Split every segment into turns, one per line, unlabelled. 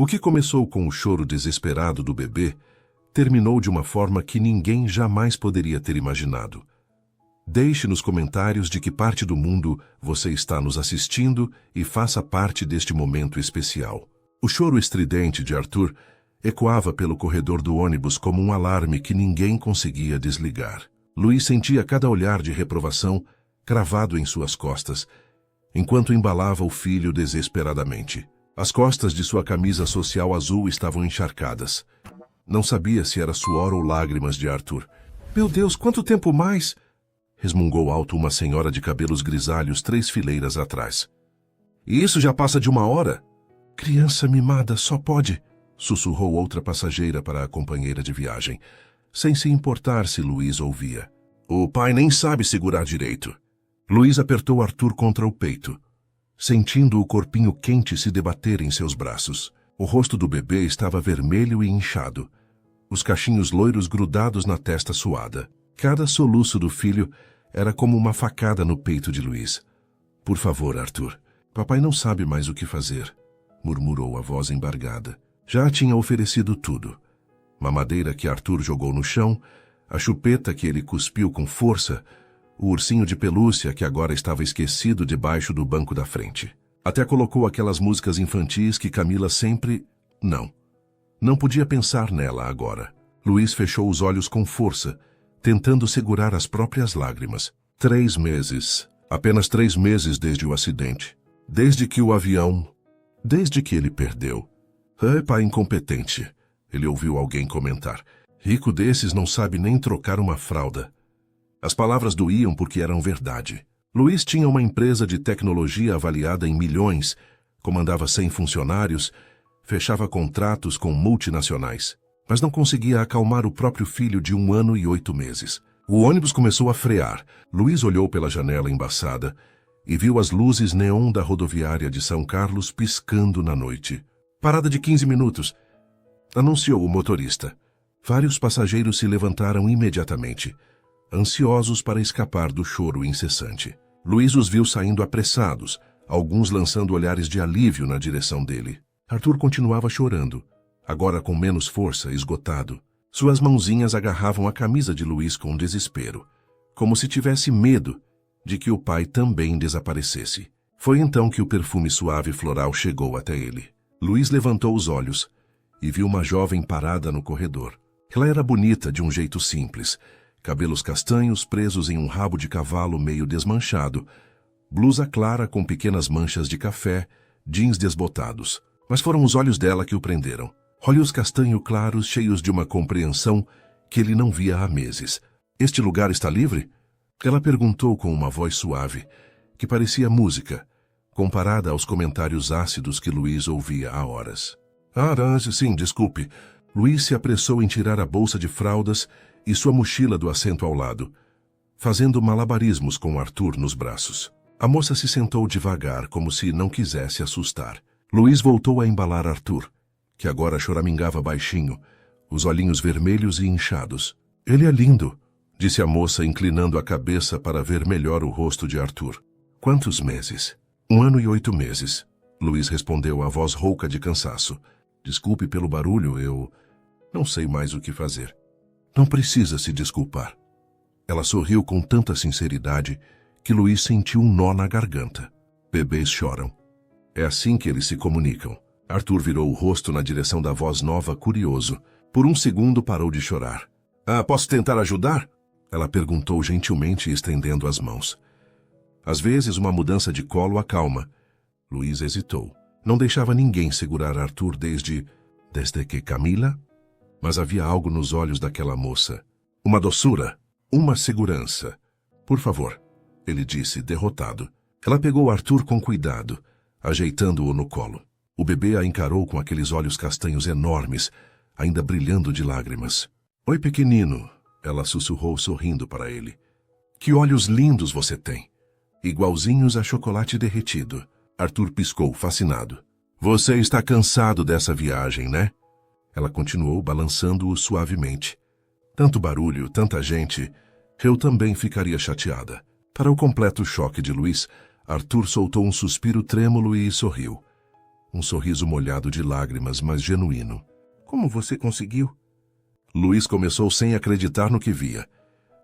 O que começou com o choro desesperado do bebê terminou de uma forma que ninguém jamais poderia ter imaginado. Deixe nos comentários de que parte do mundo você está nos assistindo e faça parte deste momento especial. O choro estridente de Arthur ecoava pelo corredor do ônibus como um alarme que ninguém conseguia desligar. Luiz sentia cada olhar de reprovação cravado em suas costas, enquanto embalava o filho desesperadamente. As costas de sua camisa social azul estavam encharcadas. Não sabia se era suor ou lágrimas de Arthur. "Meu Deus, quanto tempo mais?" resmungou alto uma senhora de cabelos grisalhos 3 fileiras atrás. "E isso já passa de 1 hora?" "Criança mimada só pode", sussurrou outra passageira para a companheira de viagem, sem se importar se Luiz ouvia. "O pai nem sabe segurar direito." Luiz apertou Arthur contra o peito, sentindo o corpinho quente se debater em seus braços. O rosto do bebê estava vermelho e inchado, os cachinhos loiros grudados na testa suada. Cada soluço do filho era como uma facada no peito de Luiz. "Por favor, Arthur, papai não sabe mais o que fazer", murmurou a voz embargada. Já tinha oferecido tudo. Mamadeira que Arthur jogou no chão, a chupeta que ele cuspiu com força, o ursinho de pelúcia que agora estava esquecido debaixo do banco da frente. Até colocou aquelas músicas infantis que Camila sempre... Não podia pensar nela agora. Luiz fechou os olhos com força, tentando segurar as próprias lágrimas. 3 meses. Apenas 3 meses desde o acidente. Desde que o avião... Desde que ele perdeu. "Pai incompetente", ele ouviu alguém comentar. "Rico desses não sabe nem trocar uma fralda." As palavras doíam porque eram verdade. Luiz tinha uma empresa de tecnologia avaliada em milhões, comandava 100 funcionários, fechava contratos com multinacionais, mas não conseguia acalmar o próprio filho de 1 ano e 8 meses. O ônibus começou a frear. Luiz olhou pela janela embaçada e viu as luzes neon da rodoviária de São Carlos piscando na noite. "Parada de 15 minutos", anunciou o motorista. Vários passageiros se levantaram imediatamente, ansiosos para escapar do choro incessante. Luiz os viu saindo apressados, alguns lançando olhares de alívio na direção dele. Arthur continuava chorando, agora com menos força, esgotado. Suas mãozinhas agarravam a camisa de Luiz com desespero, como se tivesse medo de que o pai também desaparecesse. Foi então que o perfume suave floral chegou até ele. Luiz levantou os olhos e viu uma jovem parada no corredor. Ela era bonita de um jeito simples, cabelos castanhos presos em um rabo de cavalo meio desmanchado, blusa clara com pequenas manchas de café, jeans desbotados. Mas foram os olhos dela que o prenderam. Olhos castanho claros, cheios de uma compreensão que ele não via há meses. "Este lugar está livre?" Ela perguntou com uma voz suave, que parecia música, comparada aos comentários ácidos que Luiz ouvia há horas. Sim, desculpe." Luiz se apressou em tirar a bolsa de fraldas e sua mochila do assento ao lado, fazendo malabarismos com Arthur nos braços. A moça se sentou devagar, como se não quisesse assustar. Luiz voltou a embalar Arthur, que agora choramingava baixinho, os olhinhos vermelhos e inchados. "Ele é lindo", disse a moça, inclinando a cabeça para ver melhor o rosto de Arthur. "Quantos meses?" 1 ano e 8 meses, Luiz respondeu, a voz rouca de cansaço. "Desculpe pelo barulho, eu não sei mais o que fazer." "Não precisa se desculpar." Ela sorriu com tanta sinceridade que Luiz sentiu um nó na garganta. "Bebês choram. É assim que eles se comunicam." Arthur virou o rosto na direção da voz nova, curioso. Por um segundo parou de chorar. Posso tentar ajudar?" Ela perguntou gentilmente, estendendo as mãos. Às vezes uma mudança de colo acalma. Luiz hesitou. Não deixava ninguém segurar Arthur desde que Camila? Mas havia algo nos olhos daquela moça. Uma doçura, uma segurança. "Por favor", ele disse, derrotado. Ela pegou Arthur com cuidado, ajeitando-o no colo. O bebê a encarou com aqueles olhos castanhos enormes, ainda brilhando de lágrimas. "Oi, pequenino", ela sussurrou sorrindo para ele. "Que olhos lindos você tem! Igualzinhos a chocolate derretido." Arthur piscou, fascinado. "Você está cansado dessa viagem, né?" Ela continuou, balançando-o suavemente. "Tanto barulho, tanta gente. Eu também ficaria chateada." Para o completo choque de Luiz, Arthur soltou um suspiro trêmulo e sorriu. um sorriso molhado de lágrimas, mas genuíno. Como você conseguiu? Luiz começou sem acreditar no que via.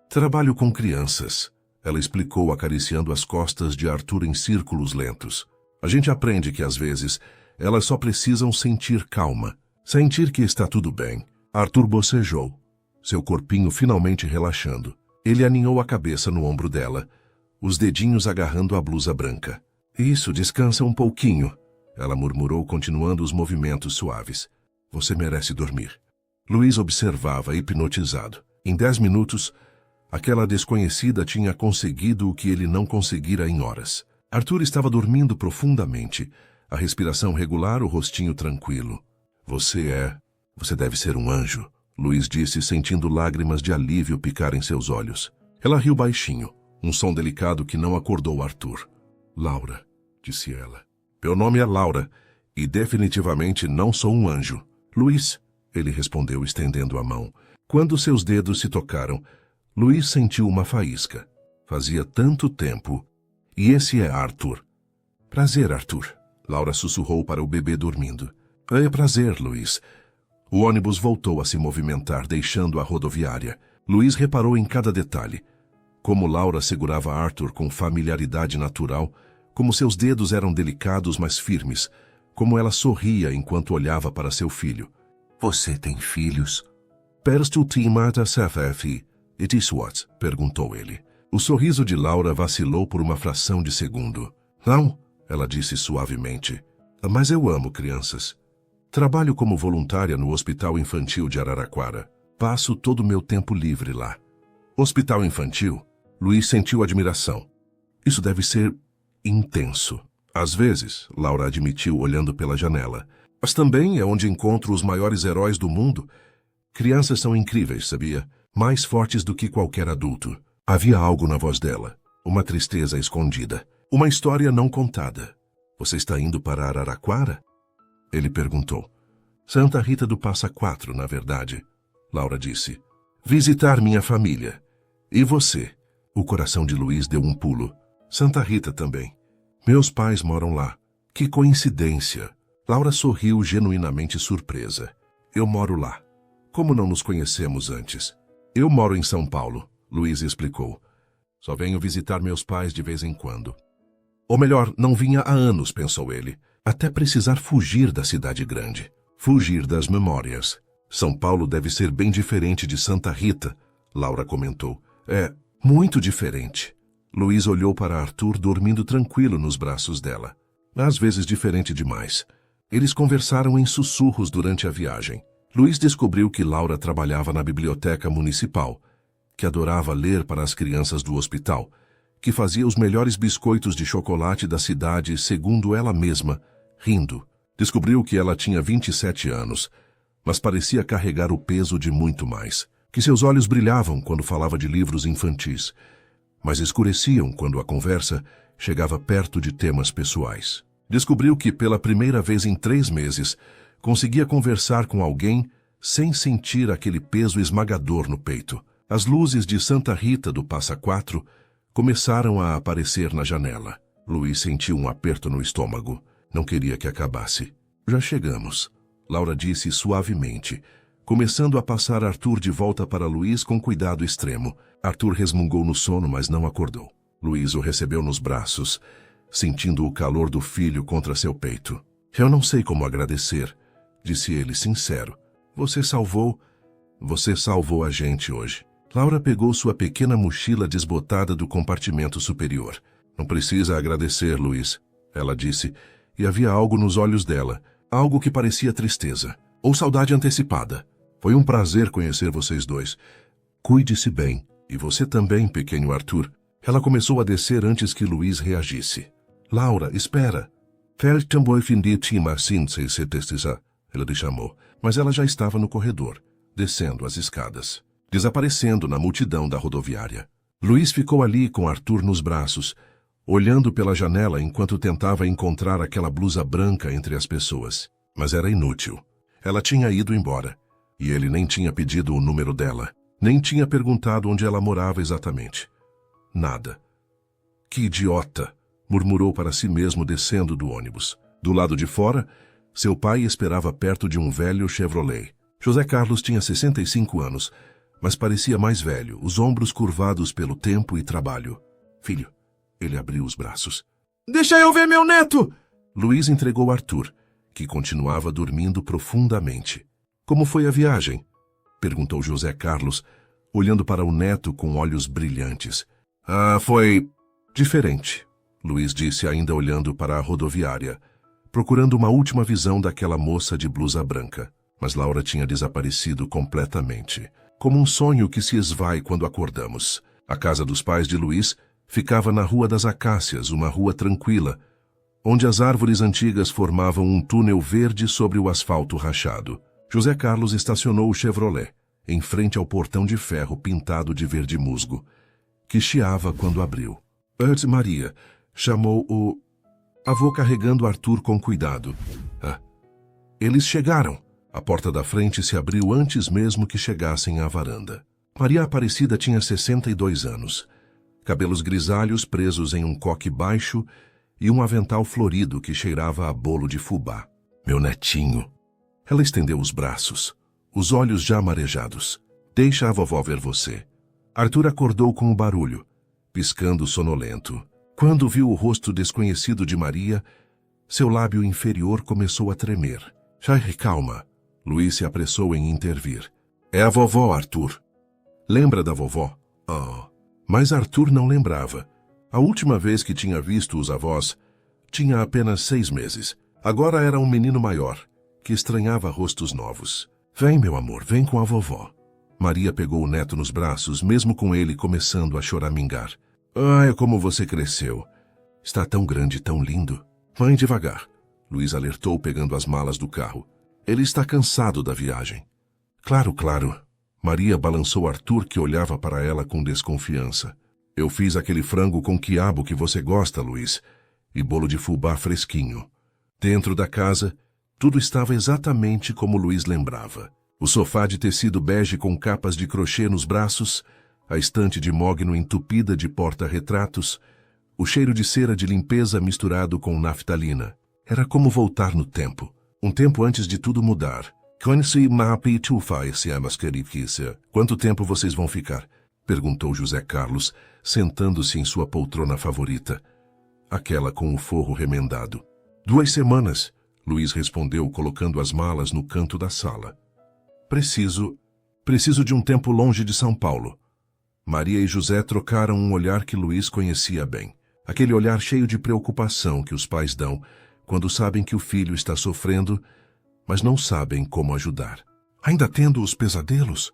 Trabalho com crianças, ela explicou, acariciando as costas de Arthur em círculos lentos. A gente aprende que, às vezes, elas só precisam sentir calma, sentir que está tudo bem. Arthur bocejou, seu corpinho finalmente relaxando. Ele aninhou a cabeça no ombro dela, os dedinhos agarrando a blusa branca. Isso, descansa um pouquinho, ela murmurou, continuando os movimentos suaves. Você merece dormir. Luiz observava, hipnotizado. Em 10 minutos, aquela desconhecida tinha conseguido o que ele não conseguira em horas. Arthur estava dormindo profundamente, a respiração regular, o rostinho tranquilo. Você deve ser um anjo, Luiz disse, sentindo lágrimas de alívio picar em seus olhos. Ela riu baixinho, um som delicado que não acordou Arthur. Laura, disse ela. Meu nome é Laura, e definitivamente não sou um anjo. Luiz, ele respondeu, estendendo a mão. Quando seus dedos se tocaram, Luiz sentiu uma faísca. Fazia tanto tempo. E esse é Arthur. Prazer, Arthur. Laura sussurrou para o bebê dormindo. É prazer, Luiz. O ônibus voltou a se movimentar, deixando a rodoviária. Luiz reparou em cada detalhe. Como Laura segurava Arthur com familiaridade natural, como seus dedos eram delicados, mas firmes, como ela sorria enquanto olhava para seu filho. Você tem filhos? Persto timata safafi. It is what? Perguntou ele. O sorriso de Laura vacilou por uma fração de segundo. Não, ela disse suavemente. Mas eu amo crianças. Trabalho como voluntária no Hospital Infantil de Araraquara. Passo todo o meu tempo livre lá. Hospital Infantil? Luiz sentiu admiração. Isso deve ser intenso. Às vezes, Laura admitiu olhando pela janela. Mas também é onde encontro os maiores heróis do mundo. Crianças são incríveis, sabia? Mais fortes do que qualquer adulto. Havia algo na voz dela, uma tristeza escondida, uma história não contada. Você está indo para Araraquara? Ele perguntou. Santa Rita do Passa Quatro, na verdade, Laura disse. Visitar minha família. E você? O coração de Luiz deu um pulo. Santa Rita também. Meus pais moram lá. Que coincidência. Laura sorriu, genuinamente surpresa. Eu moro lá. Como não nos conhecemos antes? Eu moro em São Paulo, Luiz explicou. Só venho visitar meus pais de vez em quando. Ou melhor, não vinha há anos, pensou ele, até precisar fugir da cidade grande. Fugir das memórias. São Paulo deve ser bem diferente de Santa Rita, Laura comentou. É, muito diferente. Luiz olhou para Arthur dormindo tranquilo nos braços dela. Às vezes diferente demais. Eles conversaram em sussurros durante a viagem. Luiz descobriu que Laura trabalhava na biblioteca municipal, que adorava ler para as crianças do hospital, que fazia os melhores biscoitos de chocolate da cidade, segundo ela mesma, rindo. Descobriu que ela tinha 27 anos, mas parecia carregar o peso de muito mais, que seus olhos brilhavam quando falava de livros infantis, mas escureciam quando a conversa chegava perto de temas pessoais. Descobriu que, pela primeira vez em 3 meses, conseguia conversar com alguém sem sentir aquele peso esmagador no peito. As luzes de Santa Rita do Passa Quatro começaram a aparecer na janela. Luiz sentiu um aperto no estômago. Não queria que acabasse. Já chegamos, Laura disse suavemente, começando a passar Arthur de volta para Luiz com cuidado extremo. Arthur resmungou no sono, mas não acordou. Luiz o recebeu nos braços, sentindo o calor do filho contra seu peito. Eu não sei como agradecer, disse ele, sincero. Você salvou a gente hoje. Laura pegou sua pequena mochila desbotada do compartimento superior. Não precisa agradecer, Luiz, ela disse, e havia algo nos olhos dela, algo que parecia tristeza, ou saudade antecipada. Foi um prazer conhecer vocês dois. Cuide-se bem, e você também, pequeno Arthur. Ela começou a descer antes que Luiz reagisse. Laura, espera. Ela lhe chamou, mas ela já estava no corredor, descendo as escadas, desaparecendo na multidão da rodoviária. Luiz ficou ali com Arthur nos braços, olhando pela janela enquanto tentava encontrar aquela blusa branca entre as pessoas. Mas era inútil. Ela tinha ido embora, e ele nem tinha pedido o número dela, nem tinha perguntado onde ela morava exatamente. Nada. Que idiota! Murmurou para si mesmo descendo do ônibus. Do lado de fora, seu pai esperava perto de um velho Chevrolet. José Carlos tinha 65 anos, mas parecia mais velho, os ombros curvados pelo tempo e trabalho. Filho, ele abriu os braços.
Deixa eu ver meu neto!
Luiz entregou Arthur, que continuava dormindo profundamente. Como foi a viagem? Perguntou José Carlos, olhando para o neto com olhos brilhantes. Foi diferente, Luiz disse, ainda olhando para a rodoviária, procurando uma última visão daquela moça de blusa branca. Mas Laura tinha desaparecido completamente, como um sonho que se esvai quando acordamos. A casa dos pais de Luiz ficava na Rua das Acácias, uma rua tranquila, onde as árvores antigas formavam um túnel verde sobre o asfalto rachado. José Carlos estacionou o Chevrolet, em frente ao portão de ferro pintado de verde musgo, que chiava quando abriu. Maria, chamou o avô carregando Arthur com cuidado. Eles chegaram. A porta da frente se abriu antes mesmo que chegassem à varanda. Maria Aparecida tinha 62 anos. Cabelos grisalhos presos em um coque baixo e um avental florido que cheirava a bolo de fubá. Meu netinho. Ela estendeu os braços, os olhos já marejados. Deixa a vovó ver você. Arthur acordou com o barulho, piscando sonolento. Quando viu o rosto desconhecido de Maria, seu lábio inferior começou a tremer. Calma. Luiz se apressou em intervir. É a vovó, Arthur. Lembra da vovó? Mas Arthur não lembrava. A última vez que tinha visto os avós, tinha apenas 6 meses. Agora era um menino maior, que estranhava rostos novos. Vem, meu amor, vem com a vovó. Maria pegou o neto nos braços, mesmo com ele começando a choramingar. Como você cresceu. Está tão grande, tão lindo. Mãe, devagar. Luiz alertou, pegando as malas do carro. Ele está cansado da viagem. Claro. Maria balançou Arthur, que olhava para ela com desconfiança. Eu fiz aquele frango com quiabo que você gosta, Luiz, e bolo de fubá fresquinho. Dentro da casa, tudo estava exatamente como Luiz lembrava. O sofá de tecido bege com capas de crochê nos braços, a estante de mogno entupida de porta-retratos, o cheiro de cera de limpeza misturado com naftalina. Era como voltar no tempo. Um tempo antes de tudo mudar. Quanto tempo vocês vão ficar? Perguntou José Carlos, sentando-se em sua poltrona favorita, aquela com o forro remendado. 2 semanas, Luiz respondeu, colocando as malas no canto da sala. Preciso de um tempo longe de São Paulo. Maria e José trocaram um olhar que Luiz conhecia bem. Aquele olhar cheio de preocupação que os pais dão quando sabem que o filho está sofrendo, mas não sabem como ajudar. Ainda tendo os pesadelos?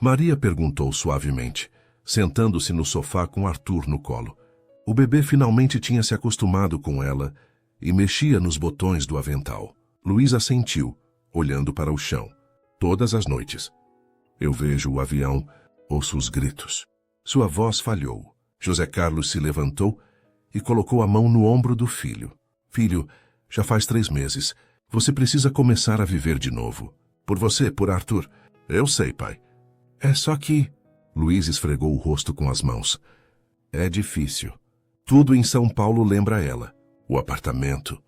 Maria perguntou suavemente, sentando-se no sofá com Arthur no colo. O bebê finalmente tinha se acostumado com ela e mexia nos botões do avental. Luiz assentiu, olhando para o chão. Todas as noites. Eu vejo o avião, ouço os gritos. Sua voz falhou. José Carlos se levantou e colocou a mão no ombro do filho. Filho, já faz 3 meses. Você precisa começar a viver de novo. Por você, por Arthur. Eu sei, pai. É só que... Luiz esfregou o rosto com as mãos. É difícil. Tudo em São Paulo lembra ela. O apartamento,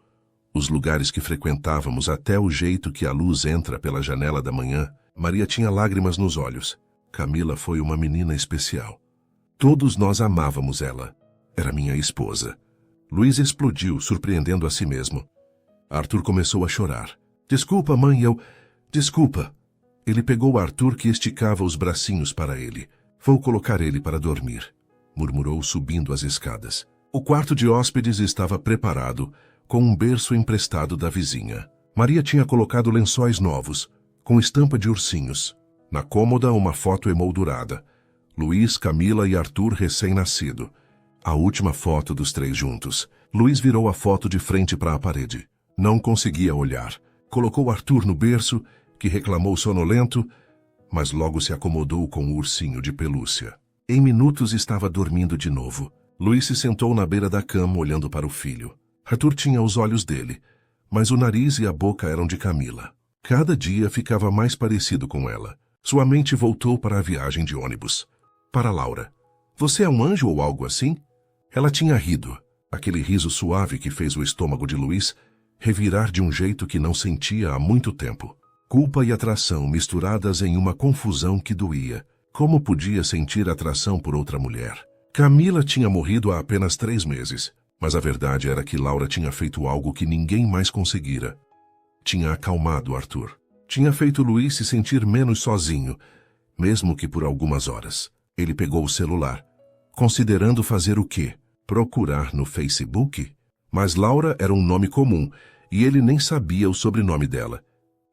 os lugares que frequentávamos, até o jeito que a luz entra pela janela da manhã. Maria tinha lágrimas nos olhos. Camila foi uma menina especial. Todos nós amávamos ela. Era minha esposa. Luiz explodiu, surpreendendo a si mesmo. Arthur começou a chorar. Desculpa, mãe, Desculpa. Ele pegou Arthur, que esticava os bracinhos para ele. Vou colocar ele para dormir, murmurou, subindo as escadas. O quarto de hóspedes estava preparado, com um berço emprestado da vizinha. Maria tinha colocado lençóis novos, com estampa de ursinhos. Na cômoda, uma foto emoldurada. Luiz, Camila e Arthur recém-nascido. A última foto dos 3 juntos. Luiz virou a foto de frente para a parede. Não conseguia olhar. Colocou Arthur no berço, que reclamou sonolento, mas logo se acomodou com o ursinho de pelúcia. Em minutos estava dormindo de novo. Luiz se sentou na beira da cama, olhando para o filho. Arthur tinha os olhos dele, mas o nariz e a boca eram de Camila. Cada dia ficava mais parecido com ela. Sua mente voltou para a viagem de ônibus. Para Laura. Você é um anjo ou algo assim? Ela tinha rido, aquele riso suave que fez o estômago de Luiz revirar de um jeito que não sentia há muito tempo. Culpa e atração misturadas em uma confusão que doía. Como podia sentir atração por outra mulher? Camila tinha morrido há apenas 3 meses, mas a verdade era que Laura tinha feito algo que ninguém mais conseguira. Tinha acalmado Arthur. Tinha feito Luiz se sentir menos sozinho, mesmo que por algumas horas. Ele pegou o celular, considerando fazer o quê? Procurar no Facebook? Mas Laura era um nome comum, e ele nem sabia o sobrenome dela.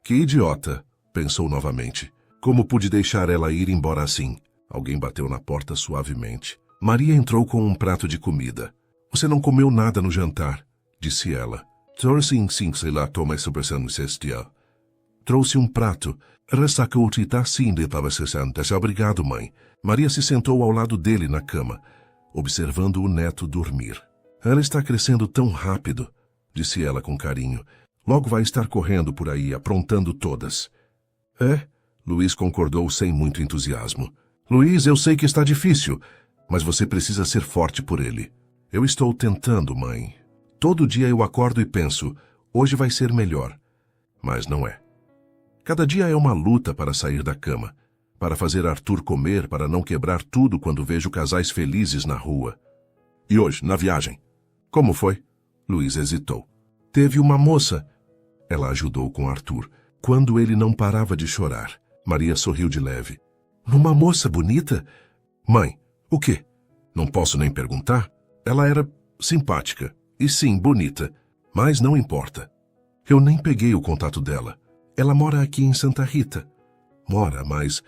Que idiota, pensou novamente. Como pude deixar ela ir embora assim? Alguém bateu na porta suavemente. Maria entrou com um prato de comida. Você não comeu nada no jantar, disse ela. Trouxe um prato. Obrigado, mãe. Maria se sentou ao lado dele na cama, observando o neto dormir. Ela está crescendo tão rápido, disse ela com carinho. Logo vai estar correndo por aí, aprontando todas. É? Luiz concordou sem muito entusiasmo. Luiz, eu sei que está difícil, mas você precisa ser forte por ele. Eu estou tentando, mãe. Todo dia eu acordo e penso, hoje vai ser melhor. Mas não é. Cada dia é uma luta para sair da cama, para fazer Arthur comer, para não quebrar tudo quando vejo casais felizes na rua. E hoje, na viagem? Como foi? Luiz hesitou. Teve uma moça. Ela ajudou com Arthur, quando ele não parava de chorar. Maria sorriu de leve. Uma moça bonita? Mãe, o quê? Não posso nem perguntar. Ela era simpática. E sim, bonita. Mas não importa. Eu nem peguei o contato dela. Ela mora aqui em Santa Rita. Mora, mas...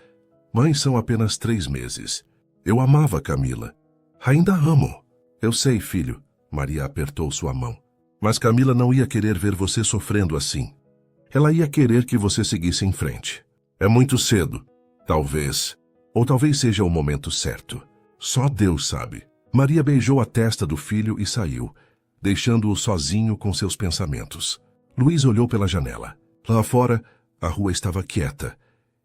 Mãe, são apenas 3 meses. Eu amava Camila. Ainda amo. Eu sei, filho. Maria apertou sua mão. Mas Camila não ia querer ver você sofrendo assim. Ela ia querer que você seguisse em frente. É muito cedo. Talvez. Ou talvez seja o momento certo. Só Deus sabe. Maria beijou a testa do filho e saiu, deixando-o sozinho com seus pensamentos. Luiz olhou pela janela. Lá fora, a rua estava quieta,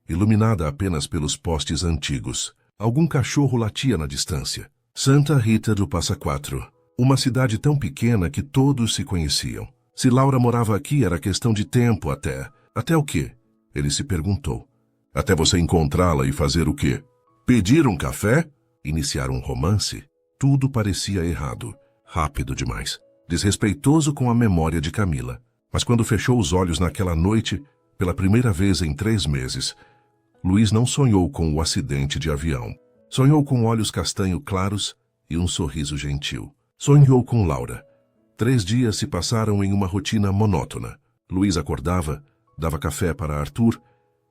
iluminada apenas pelos postes antigos. Algum cachorro latia na distância. Santa Rita do Passa Quatro. Uma cidade tão pequena que todos se conheciam. Se Laura morava aqui, era questão de tempo até. Até o quê? Ele se perguntou. Até você encontrá-la e fazer o quê? Pedir um café? Iniciar um romance? Tudo parecia errado. Rápido demais. Desrespeitoso com a memória de Camila. Mas quando fechou os olhos naquela noite, pela primeira vez em 3 meses, Luiz não sonhou com o acidente de avião. Sonhou com olhos castanho claros e um sorriso gentil. Sonhou com Laura. 3 dias se passaram em uma rotina monótona. Luiz acordava, dava café para Arthur,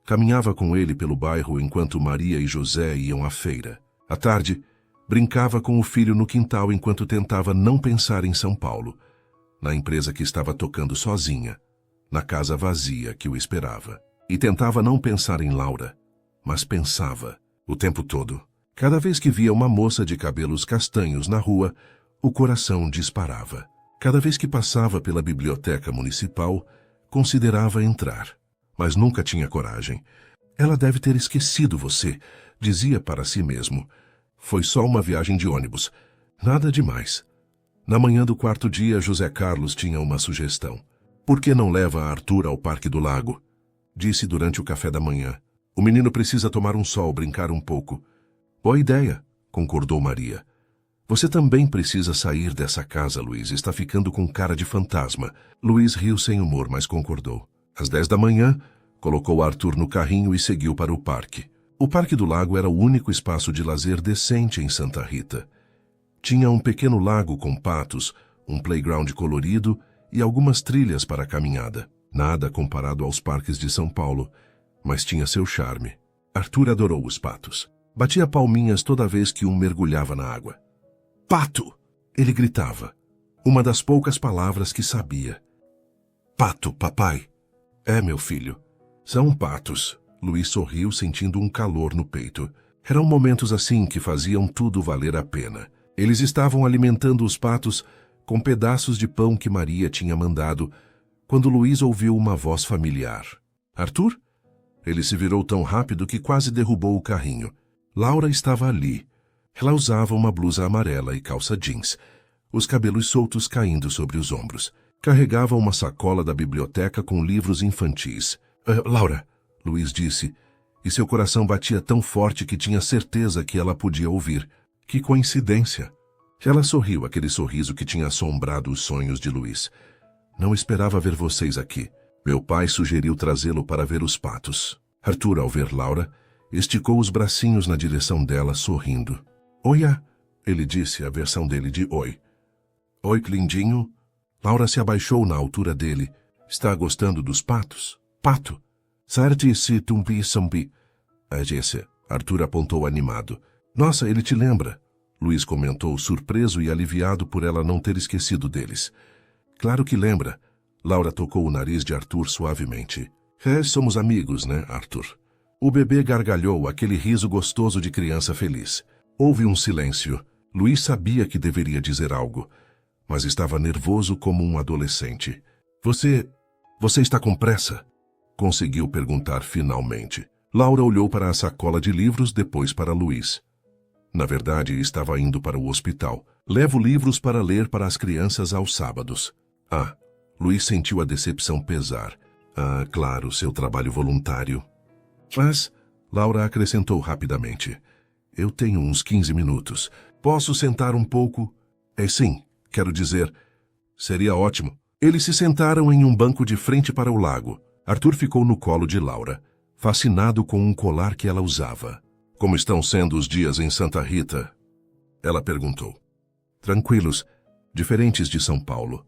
caminhava com ele pelo bairro enquanto Maria e José iam à feira. À tarde, brincava com o filho no quintal enquanto tentava não pensar em São Paulo, na empresa que estava tocando sozinha, na casa vazia que o esperava. E tentava não pensar em Laura, mas pensava o tempo todo. Cada vez que via uma moça de cabelos castanhos na rua, o coração disparava. Cada vez que passava pela biblioteca municipal, considerava entrar, mas nunca tinha coragem. Ela deve ter esquecido você, dizia para si mesmo. Foi só uma viagem de ônibus. Nada demais. Na manhã do 4º dia, José Carlos tinha uma sugestão. Por que não leva Arthur ao Parque do Lago? Disse durante o café da manhã. O menino precisa tomar um sol, brincar um pouco. Boa ideia, concordou Maria. Você também precisa sair dessa casa, Luiz. Está ficando com cara de fantasma. Luiz riu sem humor, mas concordou. Às 10 da manhã, colocou Arthur no carrinho e seguiu para o parque. O Parque do Lago era o único espaço de lazer decente em Santa Rita. Tinha um pequeno lago com patos, um playground colorido e algumas trilhas para a caminhada. Nada comparado aos parques de São Paulo, mas tinha seu charme. Arthur adorou os patos. Batia palminhas toda vez que um mergulhava na água. Pato! Ele gritava. Uma das poucas palavras que sabia. Pato, papai. É, meu filho. São patos. Luiz sorriu, sentindo um calor no peito. Eram momentos assim que faziam tudo valer a pena. Eles estavam alimentando os patos com pedaços de pão que Maria tinha mandado, quando Luiz ouviu uma voz familiar. Arthur? Ele se virou tão rápido que quase derrubou o carrinho. Laura estava ali. Ela usava uma blusa amarela e calça jeans, os cabelos soltos caindo sobre os ombros. Carregava uma sacola da biblioteca com livros infantis. Laura, Luís disse, e seu coração batia tão forte que tinha certeza que ela podia ouvir. Que coincidência! Ela sorriu, aquele sorriso que tinha assombrado os sonhos de Luís. Não esperava ver vocês aqui. Meu pai sugeriu trazê-lo para ver os patos. Arthur, ao ver Laura, esticou os bracinhos na direção dela, sorrindo. Oia, ele disse a versão dele de oi. Oi, lindinho. Laura se abaixou na altura dele. Está gostando dos patos? Pato. Sarti-se tumpi-sampi. Disse. Arthur apontou animado. Nossa, ele te lembra. Luís comentou, surpreso e aliviado por ela não ter esquecido deles. Claro que lembra. Laura tocou o nariz de Arthur suavemente. Somos amigos, né, Arthur? O bebê gargalhou, aquele riso gostoso de criança feliz. Houve um silêncio. Luís sabia que deveria dizer algo, mas estava nervoso como um adolescente. Você está com pressa? Conseguiu perguntar finalmente. Laura olhou para a sacola de livros, depois para Luís. Na verdade, estava indo para o hospital. Levo livros para ler para as crianças aos sábados. Luís sentiu a decepção pesar. Claro, seu trabalho voluntário. Mas, Laura acrescentou rapidamente. Eu tenho uns 15 minutos. Posso sentar um pouco? Sim, quero dizer. Seria ótimo. Eles se sentaram em um banco de frente para o lago. Arthur ficou no colo de Laura, fascinado com um colar que ela usava. Como estão sendo os dias em Santa Rita? Ela perguntou. Tranquilos, diferentes de São Paulo.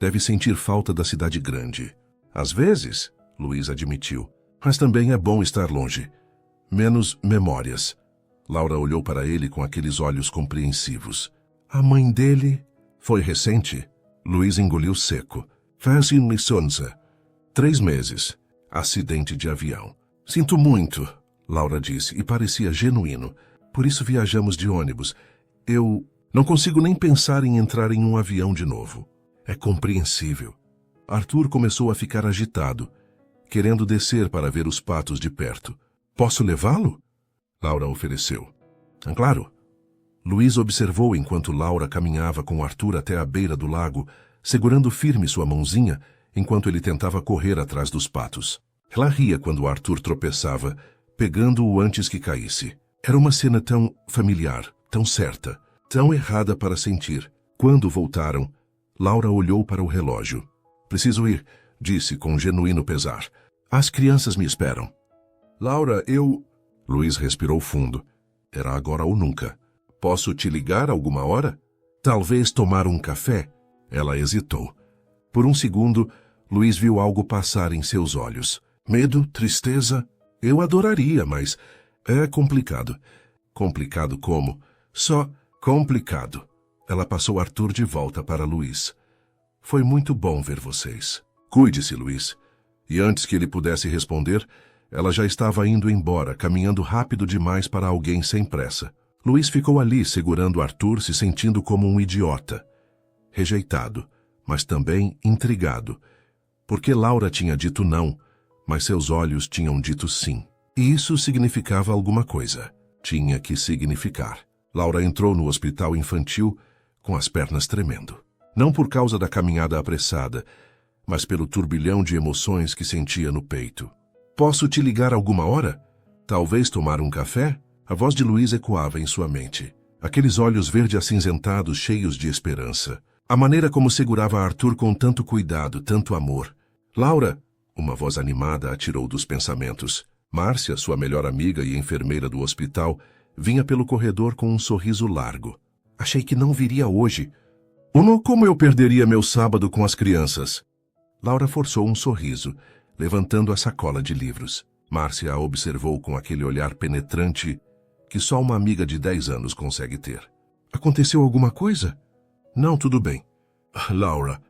Deve sentir falta da cidade grande. Às vezes, Luís admitiu, mas também é bom estar longe. Menos memórias. Laura olhou para ele com aqueles olhos compreensivos. A mãe dele foi recente? Luís engoliu seco. Faz em licença. 3 meses. Acidente de avião. Sinto muito, Laura disse, e parecia genuíno. Por isso viajamos de ônibus. Eu não consigo nem pensar em entrar em um avião de novo. É compreensível. Arthur começou a ficar agitado, querendo descer para ver os patos de perto. Posso levá-lo? Laura ofereceu. Claro. Luís observou enquanto Laura caminhava com Arthur até a beira do lago, segurando firme sua mãozinha, enquanto ele tentava correr atrás dos patos. Ela ria quando Arthur tropeçava, pegando-o antes que caísse. Era uma cena tão familiar, tão certa, tão errada para sentir. Quando voltaram, Laura olhou para o relógio. Preciso ir, disse com genuíno pesar. As crianças me esperam. Laura, Luís respirou fundo. Era agora ou nunca. Posso te ligar alguma hora? Talvez tomar um café? Ela hesitou. Por um segundo, Luís viu algo passar em seus olhos. Medo, tristeza? Eu adoraria, mas é complicado. Complicado como? Só complicado. Ela passou Arthur de volta para Luís. Foi muito bom ver vocês. Cuide-se, Luís. E antes que ele pudesse responder, ela já estava indo embora, caminhando rápido demais para alguém sem pressa. Luís ficou ali, segurando Arthur, se sentindo como um idiota. Rejeitado, mas também intrigado. Porque Laura tinha dito não, mas seus olhos tinham dito sim. E isso significava alguma coisa. Tinha que significar. Laura entrou no hospital infantil com as pernas tremendo. Não por causa da caminhada apressada, mas pelo turbilhão de emoções que sentia no peito. Posso te ligar alguma hora? Talvez tomar um café? A voz de Luís ecoava em sua mente. Aqueles olhos verde-acinzentados cheios de esperança. A maneira como segurava Arthur com tanto cuidado, tanto amor. Laura! Uma voz animada a tirou dos pensamentos. Márcia, sua melhor amiga e enfermeira do hospital, vinha pelo corredor com um sorriso largo. Achei que não viria hoje. Como eu perderia meu sábado com as crianças? Laura forçou um sorriso, levantando a sacola de livros. Márcia a observou com aquele olhar penetrante que só uma amiga de 10 anos consegue ter. Aconteceu alguma coisa? Não, tudo bem. Laura.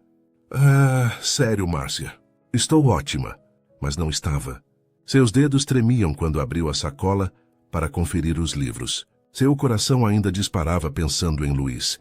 Sério, Márcia. Estou ótima. Mas não estava. Seus dedos tremiam quando abriu a sacola para conferir os livros. Seu coração ainda disparava pensando em Luís.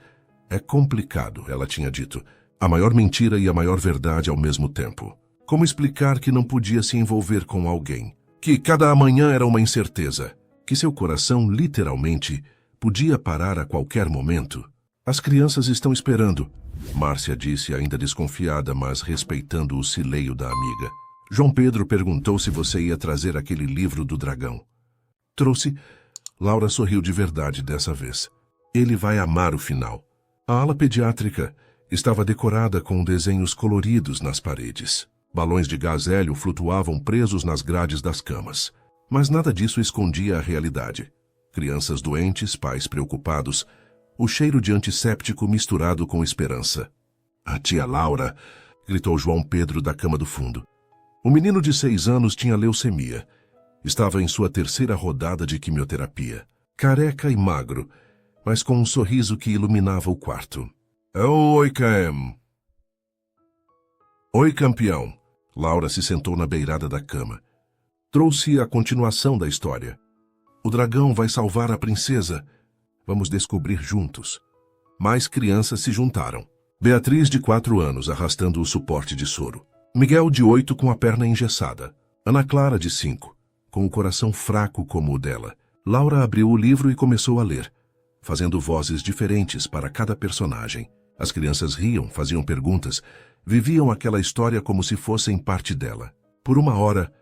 É complicado, ela tinha dito. A maior mentira e a maior verdade ao mesmo tempo. Como explicar que não podia se envolver com alguém? Que cada amanhã era uma incerteza? Que seu coração, literalmente, podia parar a qualquer momento? As crianças estão esperando. Márcia disse, ainda desconfiada, mas respeitando o cileio da amiga. João Pedro perguntou se você ia trazer aquele livro do dragão. Trouxe. Laura sorriu de verdade dessa vez. Ele vai amar o final. A ala pediátrica estava decorada com desenhos coloridos nas paredes. Balões de gás hélio flutuavam presos nas grades das camas. Mas nada disso escondia a realidade. Crianças doentes, pais preocupados, o cheiro de antisséptico misturado com esperança. A tia Laura, gritou João Pedro da cama do fundo. O menino de 6 anos tinha leucemia. Estava em sua 3ª rodada de quimioterapia. Careca e magro, mas com um sorriso que iluminava o quarto. Oi, Cam. Oi, campeão. Laura se sentou na beirada da cama. Trouxe a continuação da história. O dragão vai salvar a princesa. Vamos descobrir juntos. Mais crianças se juntaram. Beatriz, de 4 anos, arrastando o suporte de soro. Miguel, de 8, com a perna engessada. Ana Clara, de 5, com o coração fraco como o dela. Laura abriu o livro e começou a ler, fazendo vozes diferentes para cada personagem. As crianças riam, faziam perguntas, viviam aquela história como se fossem parte dela. Por uma hora,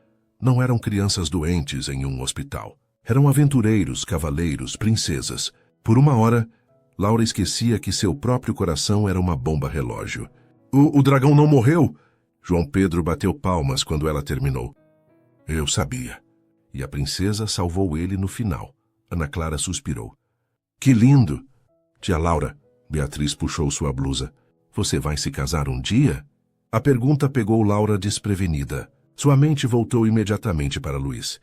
não eram crianças doentes em um hospital. Eram aventureiros, cavaleiros, princesas. Por uma hora, Laura esquecia que seu próprio coração era uma bomba relógio. O dragão não morreu? João Pedro bateu palmas quando ela terminou. Eu sabia. E a princesa salvou ele no final. Ana Clara suspirou. Que lindo! Tia Laura, Beatriz puxou sua blusa. Você vai se casar um dia? A pergunta pegou Laura desprevenida. Sua mente voltou imediatamente para Luiz.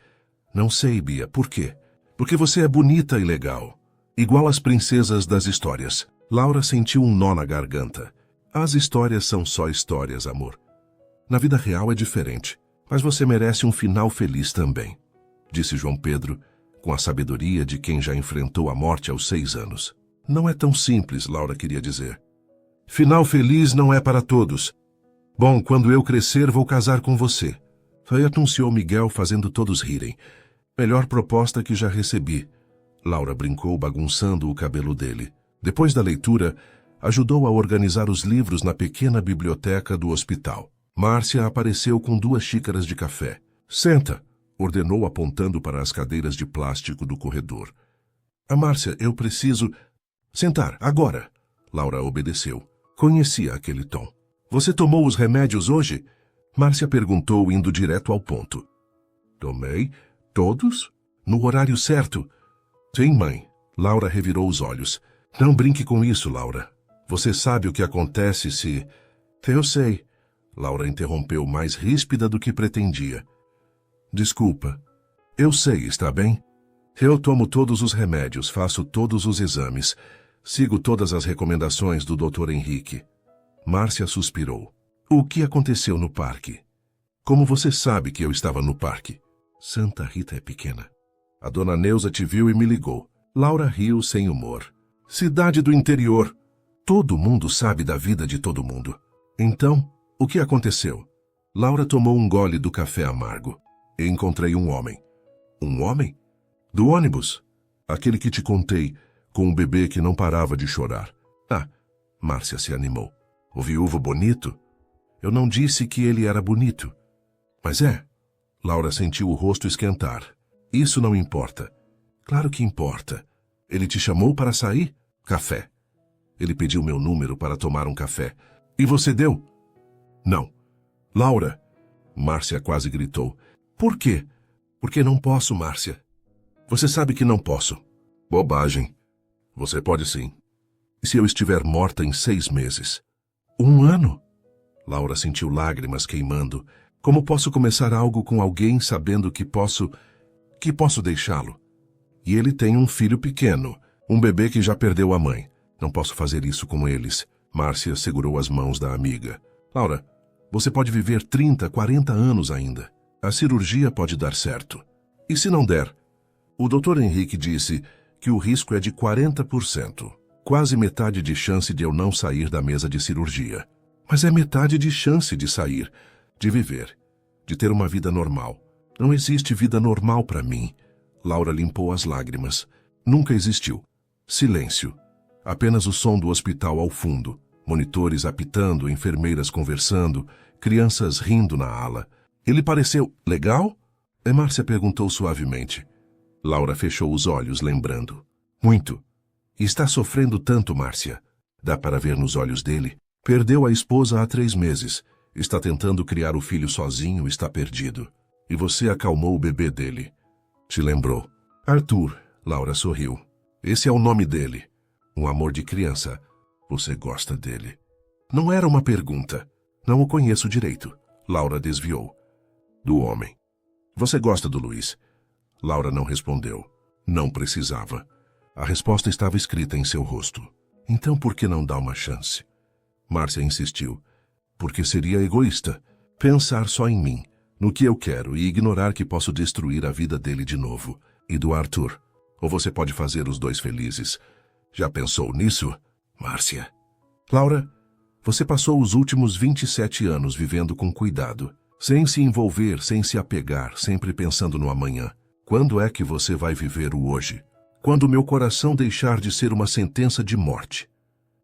Não sei, Bia, por quê? Porque você é bonita e legal. Igual às princesas das histórias. Laura sentiu um nó na garganta. As histórias são só histórias, amor. Na vida real é diferente, mas você merece um final feliz também, disse João Pedro, com a sabedoria de quem já enfrentou a morte aos 6 anos. Não é tão simples, Laura queria dizer. Final feliz não é para todos. Bom, quando eu crescer vou casar com você. Foi anunciou Miguel, fazendo todos rirem. Melhor proposta que já recebi. Laura brincou, bagunçando o cabelo dele. Depois da leitura, ajudou a organizar os livros na pequena biblioteca do hospital. Márcia apareceu com 2 xícaras de café. Senta, ordenou apontando para as cadeiras de plástico do corredor. Márcia, eu preciso... Sentar, agora. Laura obedeceu. Conhecia aquele tom. Você tomou os remédios hoje? Márcia perguntou, indo direto ao ponto. Tomei. Todos? No horário certo? Sim, mãe. Laura revirou os olhos. Não brinque com isso, Laura. Você sabe o que acontece se... Eu sei. Laura interrompeu, mais ríspida do que pretendia. Desculpa. Eu sei, está bem? Eu tomo todos os remédios, faço todos os exames. Sigo todas as recomendações do Dr. Henrique. Márcia suspirou. O que aconteceu no parque? Como você sabe que eu estava no parque? Santa Rita é pequena. A dona Neuza te viu e me ligou. Laura riu sem humor. Cidade do interior. Todo mundo sabe da vida de todo mundo. Então... O que aconteceu? Laura tomou um gole do café amargo. Encontrei um homem. Um homem? Do ônibus. Aquele que te contei, com um bebê que não parava de chorar. Ah, Márcia se animou. O viúvo bonito? Eu não disse que ele era bonito. Mas é. Laura sentiu o rosto esquentar. Isso não importa. Claro que importa. Ele te chamou para sair? Café. Ele pediu meu número para tomar um café. E você deu? Não. Laura, Márcia quase gritou. Por quê? Porque não posso, Márcia. Você sabe que não posso. Bobagem. Você pode sim. E se eu estiver morta em 6 meses? 1 ano? Laura sentiu lágrimas queimando. Como posso começar algo com alguém sabendo que posso deixá-lo? E ele tem um filho pequeno, um bebê que já perdeu a mãe. Não posso fazer isso com eles. Márcia segurou as mãos da amiga. Laura, você pode viver 30, 40 anos ainda. A cirurgia pode dar certo. E se não der? O Dr. Henrique disse que o risco é de 40%. Quase metade de chance de eu não sair da mesa de cirurgia. Mas é metade de chance de sair, de viver, de ter uma vida normal. Não existe vida normal para mim. Laura limpou as lágrimas. Nunca existiu. Silêncio. Apenas o som do hospital ao fundo. Monitores apitando, enfermeiras conversando, crianças rindo na ala. Ele pareceu legal? Márcia perguntou suavemente. Laura fechou os olhos, lembrando. Muito. E está sofrendo tanto, Márcia. Dá para ver nos olhos dele. Perdeu a esposa há 3 meses. Está tentando criar o filho sozinho, está perdido. E você acalmou o bebê dele. Te lembrou. Arthur, Laura sorriu. Esse é o nome dele. Um amor de criança. Você gosta dele. Não era uma pergunta. Não o conheço direito. Laura desviou. Do homem. Você gosta do Luiz? Laura não respondeu. Não precisava. A resposta estava escrita em seu rosto. Então por que não dá uma chance? Márcia insistiu. Porque seria egoísta. Pensar só em mim, no que eu quero, e ignorar que posso destruir a vida dele de novo. E do Arthur. Ou você pode fazer os dois felizes. Já pensou nisso, Márcia? Laura, você passou os últimos 27 anos vivendo com cuidado, sem se envolver, sem se apegar, sempre pensando no amanhã. Quando é que você vai viver o hoje? Quando meu coração deixar de ser uma sentença de morte.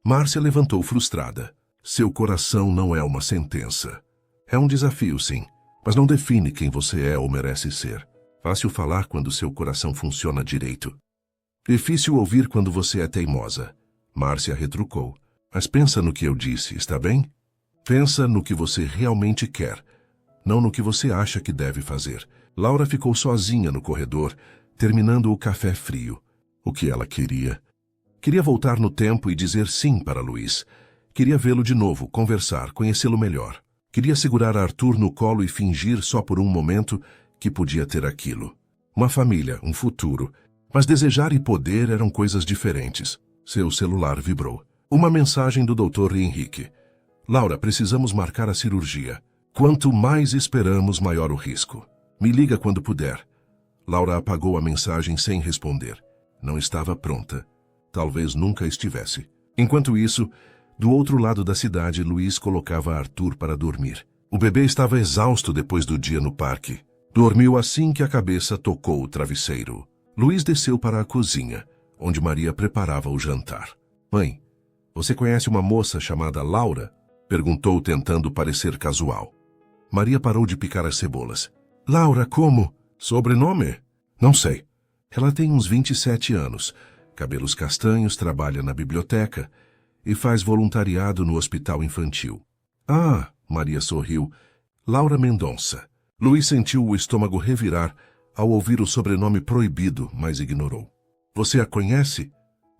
Márcia levantou frustrada. Seu coração não é uma sentença. É um desafio, sim, mas não define quem você é ou merece ser. Fácil falar quando seu coração funciona direito. Difícil ouvir quando você é teimosa. Márcia retrucou. Mas pensa no que eu disse, está bem? Pensa no que você realmente quer, não no que você acha que deve fazer. Laura ficou sozinha no corredor, terminando o café frio. O que ela queria? Queria voltar no tempo e dizer sim para Luiz. Queria vê-lo de novo, conversar, conhecê-lo melhor. Queria segurar Arthur no colo e fingir só por um momento que podia ter aquilo. Uma família, um futuro. Mas desejar e poder eram coisas diferentes. Seu celular vibrou. Uma mensagem do Dr. Henrique. Laura, precisamos marcar a cirurgia. Quanto mais esperamos, maior o risco. Me liga quando puder. Laura apagou a mensagem sem responder. Não estava pronta. Talvez nunca estivesse. Enquanto isso, do outro lado da cidade, Luiz colocava Arthur para dormir. O bebê estava exausto depois do dia no parque. Dormiu assim que a cabeça tocou o travesseiro. Luiz desceu para a cozinha, onde Maria preparava o jantar. Mãe, você conhece uma moça chamada Laura? Perguntou, tentando parecer casual. Maria parou de picar as cebolas. Laura, como? Sobrenome? Não sei. Ela tem uns 27 anos, cabelos castanhos, trabalha na biblioteca e faz voluntariado no hospital infantil. Ah, Maria sorriu. Laura Mendonça. Luiz sentiu o estômago revirar ao ouvir o sobrenome proibido, mas ignorou. Você a conhece?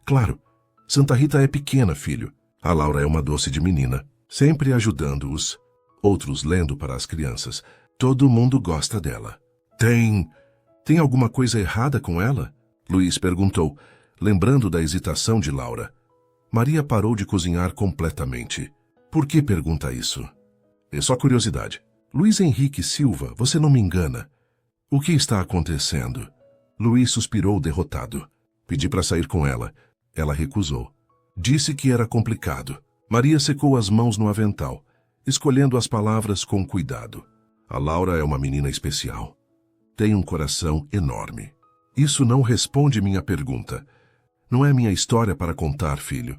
Claro. Santa Rita é pequena, filho. A Laura é uma doce de menina, sempre ajudando-os. Outros lendo para as crianças. Todo mundo gosta dela. Tem alguma coisa errada com ela? Luiz perguntou, lembrando da hesitação de Laura. Maria parou de cozinhar completamente. Por que pergunta isso? É só curiosidade. Luiz Henrique Silva, você não me engana. O que está acontecendo? Luiz suspirou derrotado. Pedi para sair com ela. Ela recusou. Disse que era complicado. Maria secou as mãos no avental, escolhendo as palavras com cuidado. A Laura é uma menina especial. Tem um coração enorme. Isso não responde minha pergunta. Não é minha história para contar, filho.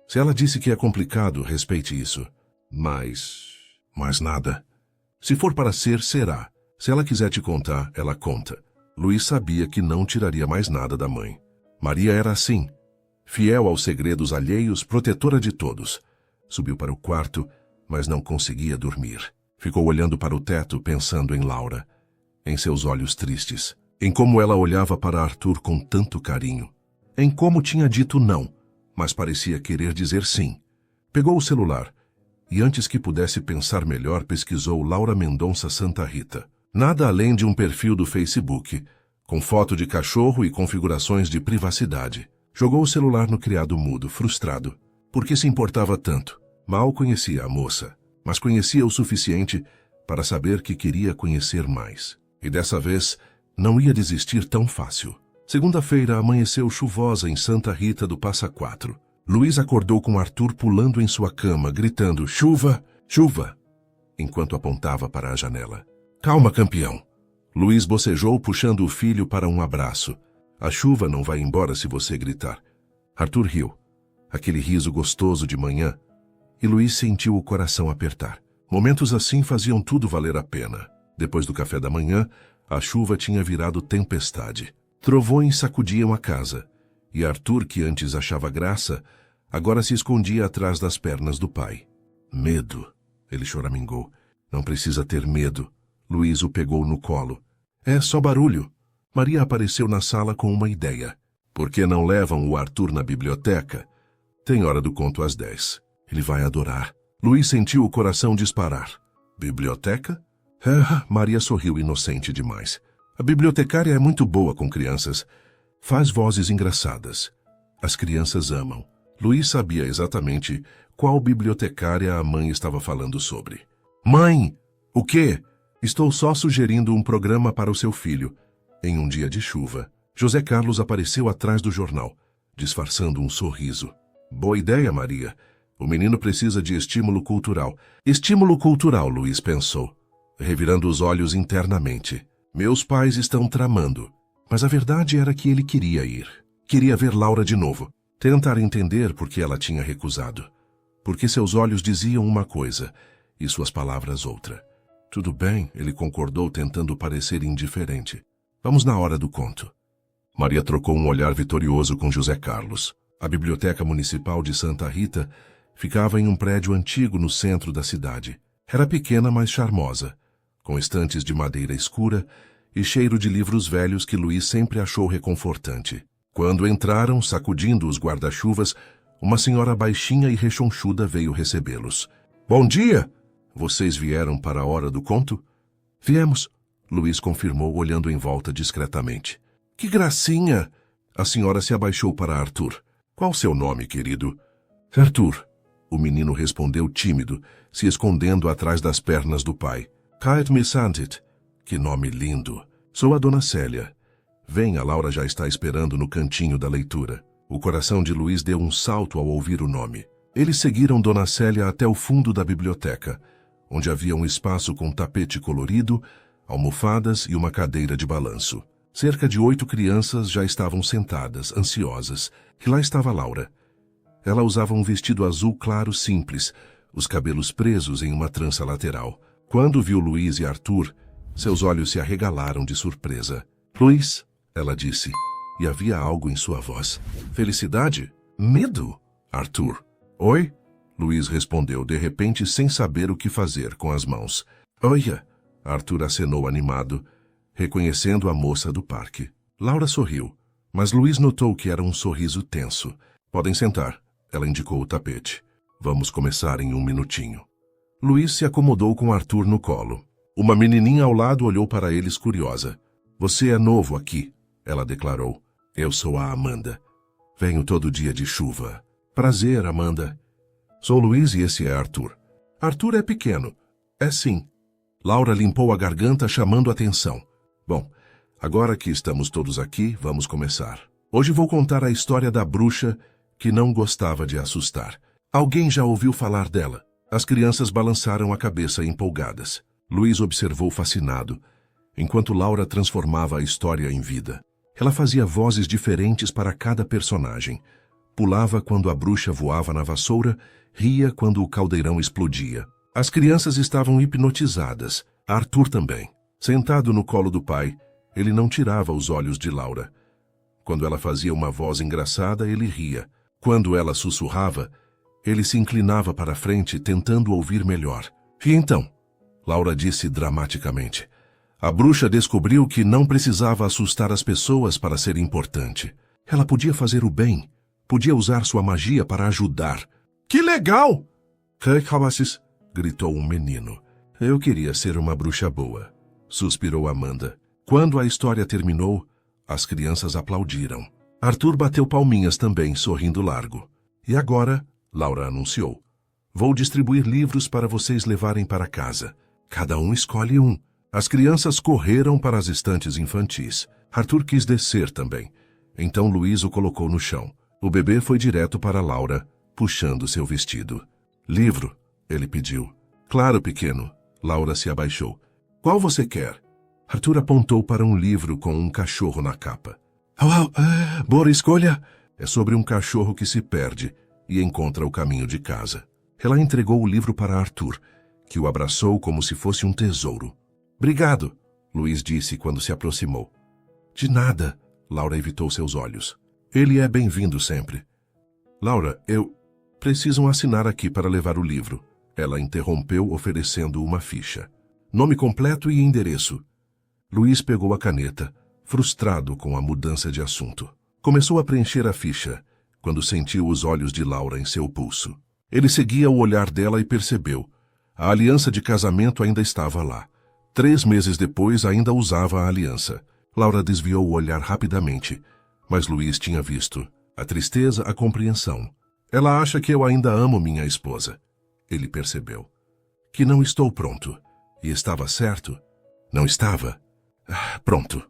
Se ela disse que é complicado, respeite isso. Mas nada. Se for para ser, será. Se ela quiser te contar, ela conta. Luiz sabia que não tiraria mais nada da mãe. Maria era assim, fiel aos segredos alheios, protetora de todos. Subiu para o quarto, mas não conseguia dormir. Ficou olhando para o teto, pensando em Laura, em seus olhos tristes, em como ela olhava para Arthur com tanto carinho, em como tinha dito não, mas parecia querer dizer sim. Pegou o celular e, antes que pudesse pensar melhor, pesquisou Laura Mendonça Santa Rita. Nada além de um perfil do Facebook, com foto de cachorro e configurações de privacidade. Jogou o celular no criado mudo, frustrado. Por que se importava tanto? Mal conhecia a moça, mas conhecia o suficiente para saber que queria conhecer mais. E dessa vez, não ia desistir tão fácil. Segunda-feira amanheceu chuvosa em Santa Rita do Passa Quatro. Luiz acordou com Arthur pulando em sua cama, gritando chuva, chuva, enquanto apontava para a janela. Calma, campeão. Luiz bocejou, puxando o filho para um abraço. A chuva não vai embora se você gritar. Arthur riu. Aquele riso gostoso de manhã. e Luís sentiu o coração apertar. Momentos assim faziam tudo valer a pena. Depois do café da manhã, a chuva tinha virado tempestade. Trovões sacudiam a casa, e Arthur, que antes achava graça, agora se escondia atrás das pernas do pai. Medo, ele choramingou. Não precisa ter medo. Luís o pegou no colo. É só barulho. Maria apareceu na sala com uma ideia. Por que não levam o Arthur na biblioteca? Tem hora do conto às 10. Ele vai adorar. Luís sentiu o coração disparar. Biblioteca? Maria sorriu inocente demais. A bibliotecária é muito boa com crianças. Faz vozes engraçadas. As crianças amam. Luís sabia exatamente qual bibliotecária a mãe estava falando sobre. Mãe! O quê? Estou só sugerindo um programa para o seu filho. Em um dia de chuva, José Carlos apareceu atrás do jornal, disfarçando um sorriso. Boa ideia, Maria. O menino precisa de estímulo cultural. Estímulo cultural, Luís pensou, revirando os olhos internamente. Meus pais estão tramando. Mas a verdade era que ele queria ir. Queria ver Laura de novo. Tentar entender por que ela tinha recusado. Porque seus olhos diziam uma coisa e suas palavras outra. Tudo bem, ele concordou, tentando parecer indiferente. Vamos na hora do conto. Maria trocou um olhar vitorioso com José Carlos. A Biblioteca Municipal de Santa Rita ficava em um prédio antigo no centro da cidade. Era pequena, mas charmosa, com estantes de madeira escura e cheiro de livros velhos que Luís sempre achou reconfortante. Quando entraram, sacudindo os guarda-chuvas, uma senhora baixinha e rechonchuda veio recebê-los. Bom dia! Vocês vieram para a hora do conto? Viemos, Luís confirmou, olhando em volta discretamente. Que gracinha! A senhora se abaixou para Arthur. Qual seu nome, querido? Arthur. O menino respondeu tímido, se escondendo atrás das pernas do pai. Kate Missantit. Que nome lindo. Sou a dona Célia. Venha, Laura já está esperando no cantinho da leitura. O coração de Luís deu um salto ao ouvir o nome. Eles seguiram dona Célia até o fundo da biblioteca, onde havia um espaço com tapete colorido, almofadas e uma cadeira de balanço. Cerca de 8 crianças já estavam sentadas, ansiosas, e lá estava Laura. Ela usava um vestido azul claro simples, os cabelos presos em uma trança lateral. Quando viu Luís e Arthur, seus olhos se arregalaram de surpresa. Luís, ela disse, e havia algo em sua voz. Felicidade? Medo? Arthur. Oi? Luís respondeu, de repente, sem saber o que fazer com as mãos. Olha! Arthur acenou animado, reconhecendo a moça do parque. Laura sorriu, mas Luís notou que era um sorriso tenso. Podem sentar, ela indicou o tapete. Vamos começar em 1 minutinho. Luís se acomodou com Arthur no colo. Uma menininha ao lado olhou para eles curiosa. Você é novo aqui, ela declarou. Eu sou a Amanda. Venho todo dia de chuva. Prazer, Amanda. Sou Luís e esse é Arthur. Arthur é pequeno. É sim. Laura limpou a garganta, chamando atenção. Bom, agora que estamos todos aqui, vamos começar. Hoje vou contar a história da bruxa que não gostava de assustar. Alguém já ouviu falar dela? As crianças balançaram a cabeça empolgadas. Luís observou fascinado, enquanto Laura transformava a história em vida. Ela fazia vozes diferentes para cada personagem. Pulava quando a bruxa voava na vassoura, ria quando o caldeirão explodia. As crianças estavam hipnotizadas, Arthur também. Sentado no colo do pai, ele não tirava os olhos de Laura. Quando ela fazia uma voz engraçada, ele ria. Quando ela sussurrava, ele se inclinava para a frente, tentando ouvir melhor. E então? Laura disse dramaticamente. A bruxa descobriu que não precisava assustar as pessoas para ser importante. Ela podia fazer o bem, podia usar sua magia para ajudar. Que legal! Gritou um menino. Eu queria ser uma bruxa boa, suspirou Amanda. Quando a história terminou, as crianças aplaudiram. Arthur bateu palminhas também, sorrindo largo. E agora, Laura anunciou, vou distribuir livros para vocês levarem para casa. Cada um escolhe um. As crianças correram para as estantes infantis. Arthur quis descer também. Então Luís o colocou no chão. O bebê foi direto para Laura, puxando seu vestido. Livro, ele pediu. Claro, pequeno. Laura se abaixou. Qual você quer? Arthur apontou para um livro com um cachorro na capa. Boa escolha. É sobre um cachorro que se perde e encontra o caminho de casa. Ela entregou o livro para Arthur, que o abraçou como se fosse um tesouro. Obrigado, Luiz disse quando se aproximou. De nada, Laura evitou seus olhos. Ele é bem-vindo sempre. Laura, eu... Precisam assinar aqui para levar o livro. Ela interrompeu oferecendo uma ficha. Nome completo e endereço. Luiz pegou a caneta, frustrado com a mudança de assunto. Começou a preencher a ficha, quando sentiu os olhos de Laura em seu pulso. Ele seguia o olhar dela e percebeu. A aliança de casamento ainda estava lá. 3 meses depois ainda usava a aliança. Laura desviou o olhar rapidamente, mas Luiz tinha visto. A tristeza, a compreensão. Ela acha que eu ainda amo minha esposa. Ele percebeu. Que não estou pronto. E estava certo? Não estava? Pronto.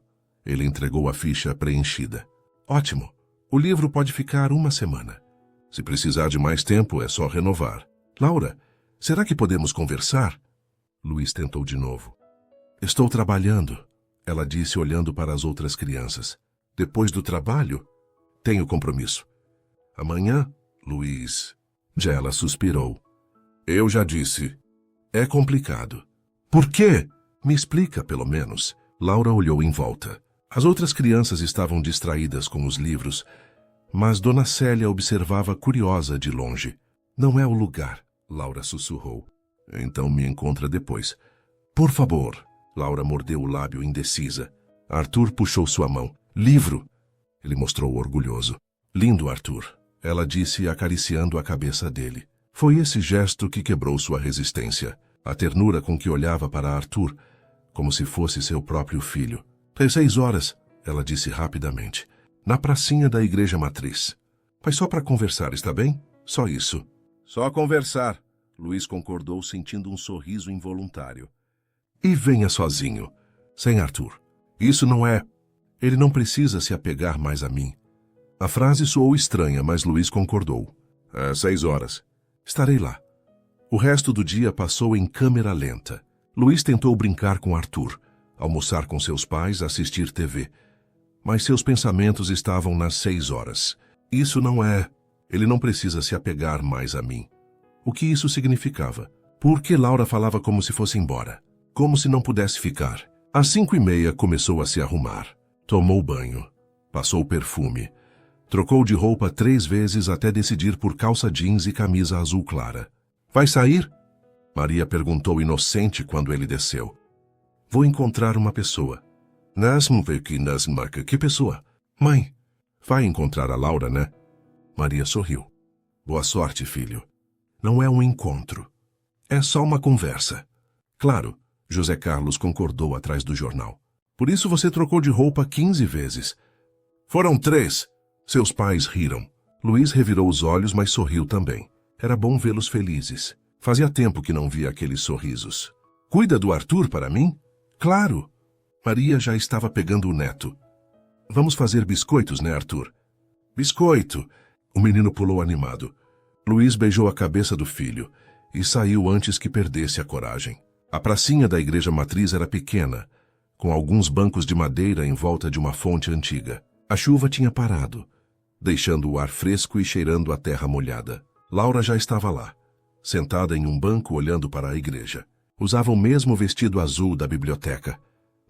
Ele entregou a ficha preenchida. Ótimo. O livro pode ficar 1 semana. Se precisar de mais tempo, é só renovar. Laura, será que podemos conversar? Luiz tentou de novo. Estou trabalhando, ela disse olhando para as outras crianças. Depois do trabalho? Tenho compromisso. Amanhã, Luiz. Ela suspirou. Eu já disse. É complicado. Por quê? Me explica, pelo menos. Laura olhou em volta. As outras crianças estavam distraídas com os livros, mas Dona Célia observava curiosa de longe. Não é o lugar, Laura sussurrou. Então me encontra depois. Por favor. Laura mordeu o lábio indecisa. Arthur puxou sua mão. Livro! Ele mostrou orgulhoso. Lindo, Arthur. Ela disse acariciando a cabeça dele. Foi esse gesto que quebrou sua resistência. A ternura com que olhava para Arthur, como se fosse seu próprio filho. Tem 6 horas, ela disse rapidamente. Na pracinha da igreja matriz. Mas só para conversar, está bem? Só isso. Só conversar, Luiz concordou sentindo um sorriso involuntário. E venha sozinho, sem Arthur. Isso não é... Ele não precisa se apegar mais a mim. A frase soou estranha, mas Luiz concordou. 6 horas. Estarei lá. O resto do dia passou em câmera lenta. Luiz tentou brincar com Arthur, almoçar com seus pais, assistir TV. Mas seus pensamentos estavam nas 6 horas. Isso não é... Ele não precisa se apegar mais a mim. O que isso significava? Por que Laura falava como se fosse embora? Como se não pudesse ficar? Às 5:30 começou a se arrumar. Tomou banho. Passou perfume. Trocou de roupa 3 vezes até decidir por calça jeans e camisa azul clara. Vai sair? Maria perguntou inocente quando ele desceu. Vou encontrar uma pessoa. Que pessoa? Mãe, vai encontrar a Laura, né? Maria sorriu. Boa sorte, filho. Não é um encontro. É só uma conversa. Claro, José Carlos concordou atrás do jornal. Por isso você trocou de roupa 15 vezes. Foram 3. Seus pais riram. Luiz revirou os olhos, mas sorriu também. Era bom vê-los felizes. Fazia tempo que não via aqueles sorrisos. Cuida do Arthur para mim? Claro. Maria já estava pegando o neto. Vamos fazer biscoitos, né, Arthur? Biscoito. O menino pulou animado. Luiz beijou a cabeça do filho e saiu antes que perdesse a coragem. A pracinha da igreja matriz era pequena, com alguns bancos de madeira em volta de uma fonte antiga. A chuva tinha parado, deixando o ar fresco e cheirando a terra molhada. Laura já estava lá, sentada em um banco olhando para a igreja. Usava o mesmo vestido azul da biblioteca,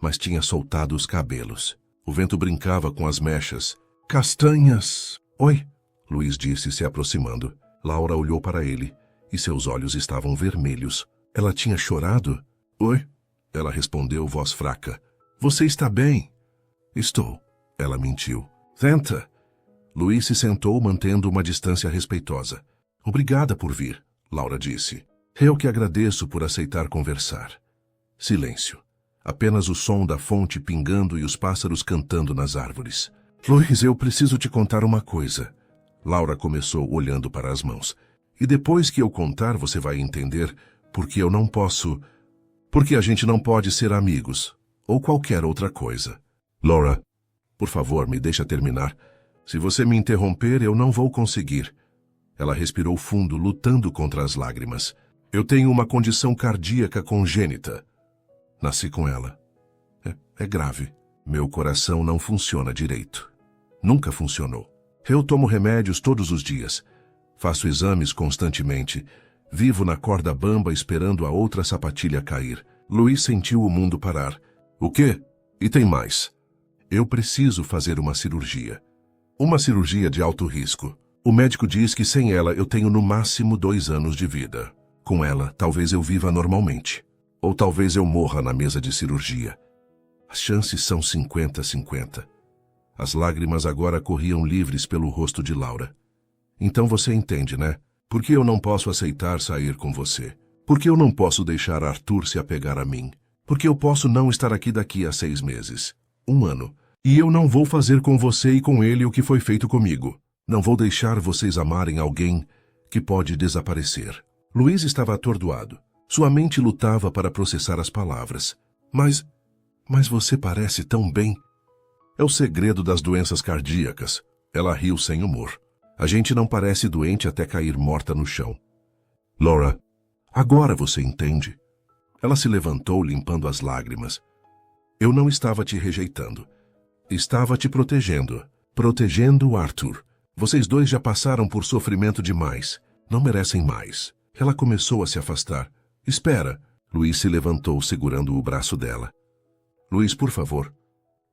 mas tinha soltado os cabelos. O vento brincava com as mechas. Castanhas! Oi, Luiz disse se aproximando. Laura olhou para ele e seus olhos estavam vermelhos. Ela tinha chorado? Oi? Ela respondeu, voz fraca. Você está bem? Estou. Ela mentiu. Senta. Luiz se sentou, mantendo uma distância respeitosa. Obrigada por vir, Laura disse. Eu que agradeço por aceitar conversar. Silêncio. Apenas o som da fonte pingando e os pássaros cantando nas árvores. Luiz, eu preciso te contar uma coisa. Laura começou olhando para as mãos. E depois que eu contar, você vai entender porque eu não posso... Porque a gente não pode ser amigos. Ou qualquer outra coisa. Laura, por favor, me deixa terminar. Se você me interromper, eu não vou conseguir. Ela respirou fundo, lutando contra as lágrimas. Eu tenho uma condição cardíaca congênita. Nasci com ela. É grave. Meu coração não funciona direito. Nunca funcionou. Eu tomo remédios todos os dias. Faço exames constantemente. vivo na corda bamba esperando a outra sapatilha cair. Luiz sentiu o mundo parar. O quê? E tem mais. Eu preciso fazer uma cirurgia. Uma cirurgia de alto risco. O médico diz que sem ela eu tenho no máximo 2 anos de vida. Com ela, talvez eu viva normalmente. Ou talvez eu morra na mesa de cirurgia. As chances são 50-50. As lágrimas agora corriam livres pelo rosto de Laura. Então você entende, né? Por que eu não posso aceitar sair com você? Por que eu não posso deixar Arthur se apegar a mim? Por que eu posso não estar aqui daqui a 6 meses? 1 ano. E eu não vou fazer com você e com ele o que foi feito comigo. Não vou deixar vocês amarem alguém que pode desaparecer. Luiz estava atordoado. Sua mente lutava para processar as palavras. Mas você parece tão bem. É o segredo das doenças cardíacas. Ela riu sem humor. A gente não parece doente até cair morta no chão. Laura, agora você entende? Ela se levantou limpando as lágrimas. Eu não estava te rejeitando. Estava te protegendo. Protegendo o Arthur. Vocês dois já passaram por sofrimento demais. Não merecem mais. Ela começou a se afastar. Espera. Luiz se levantou segurando o braço dela. Luiz, por favor.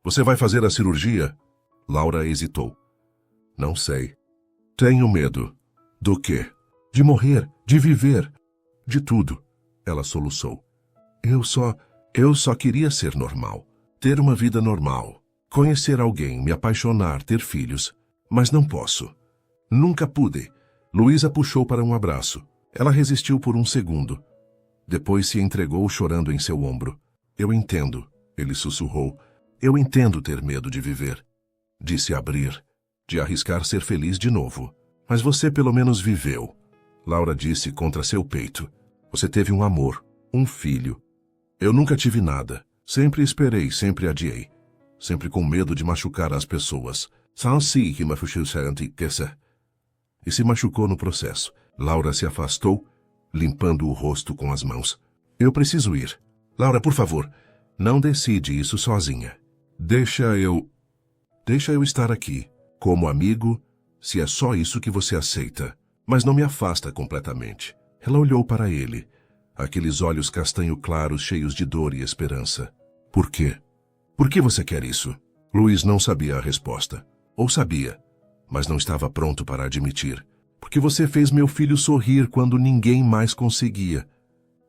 Você vai fazer a cirurgia? Laura hesitou. Não sei. Tenho medo. Do quê? De morrer, de viver, de tudo. Ela soluçou. Eu só queria ser normal. Ter uma vida normal. Conhecer alguém, me apaixonar, ter filhos. Mas não posso. Nunca pude. Luísa puxou para um abraço. Ela resistiu por 1 segundo. Depois se entregou chorando em seu ombro. Eu entendo, ele sussurrou. Eu entendo ter medo de viver. De se abrir. De arriscar ser feliz de novo. Mas você pelo menos viveu. Laura disse contra seu peito. Você teve um amor, um filho. Eu nunca tive nada. Sempre esperei, sempre adiei. Sempre com medo de machucar as pessoas. E se machucou no processo. Laura se afastou, limpando o rosto com as mãos. Eu preciso ir. Laura, por favor, não decide isso sozinha. Deixa eu estar aqui, como amigo, se é só isso que você aceita. Mas não me afasta completamente. Ela olhou para ele, aqueles olhos castanho claros cheios de dor e esperança. Por quê? Por que você quer isso? Luiz não sabia a resposta. Ou sabia, mas não estava pronto para admitir. Porque você fez meu filho sorrir quando ninguém mais conseguia.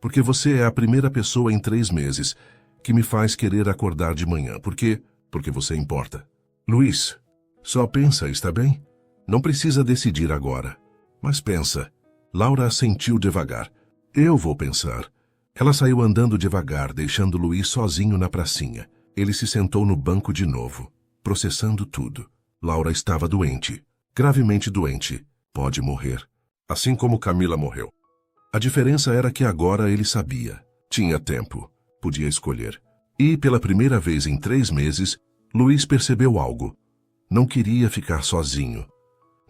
Porque você é a primeira pessoa em 3 meses que me faz querer acordar de manhã. Por quê? Porque você importa. Luiz, só pensa, está bem? Não precisa decidir agora. Mas pensa. Laura assentiu devagar. Eu vou pensar. Ela saiu andando devagar, deixando Luiz sozinho na pracinha. Ele se sentou no banco de novo, processando tudo. Laura estava doente. Gravemente doente. Pode morrer. Assim como Camila morreu. A diferença era que agora ele sabia. Tinha tempo. Podia escolher. E, pela primeira vez em 3 meses, Luiz percebeu algo. Não queria ficar sozinho.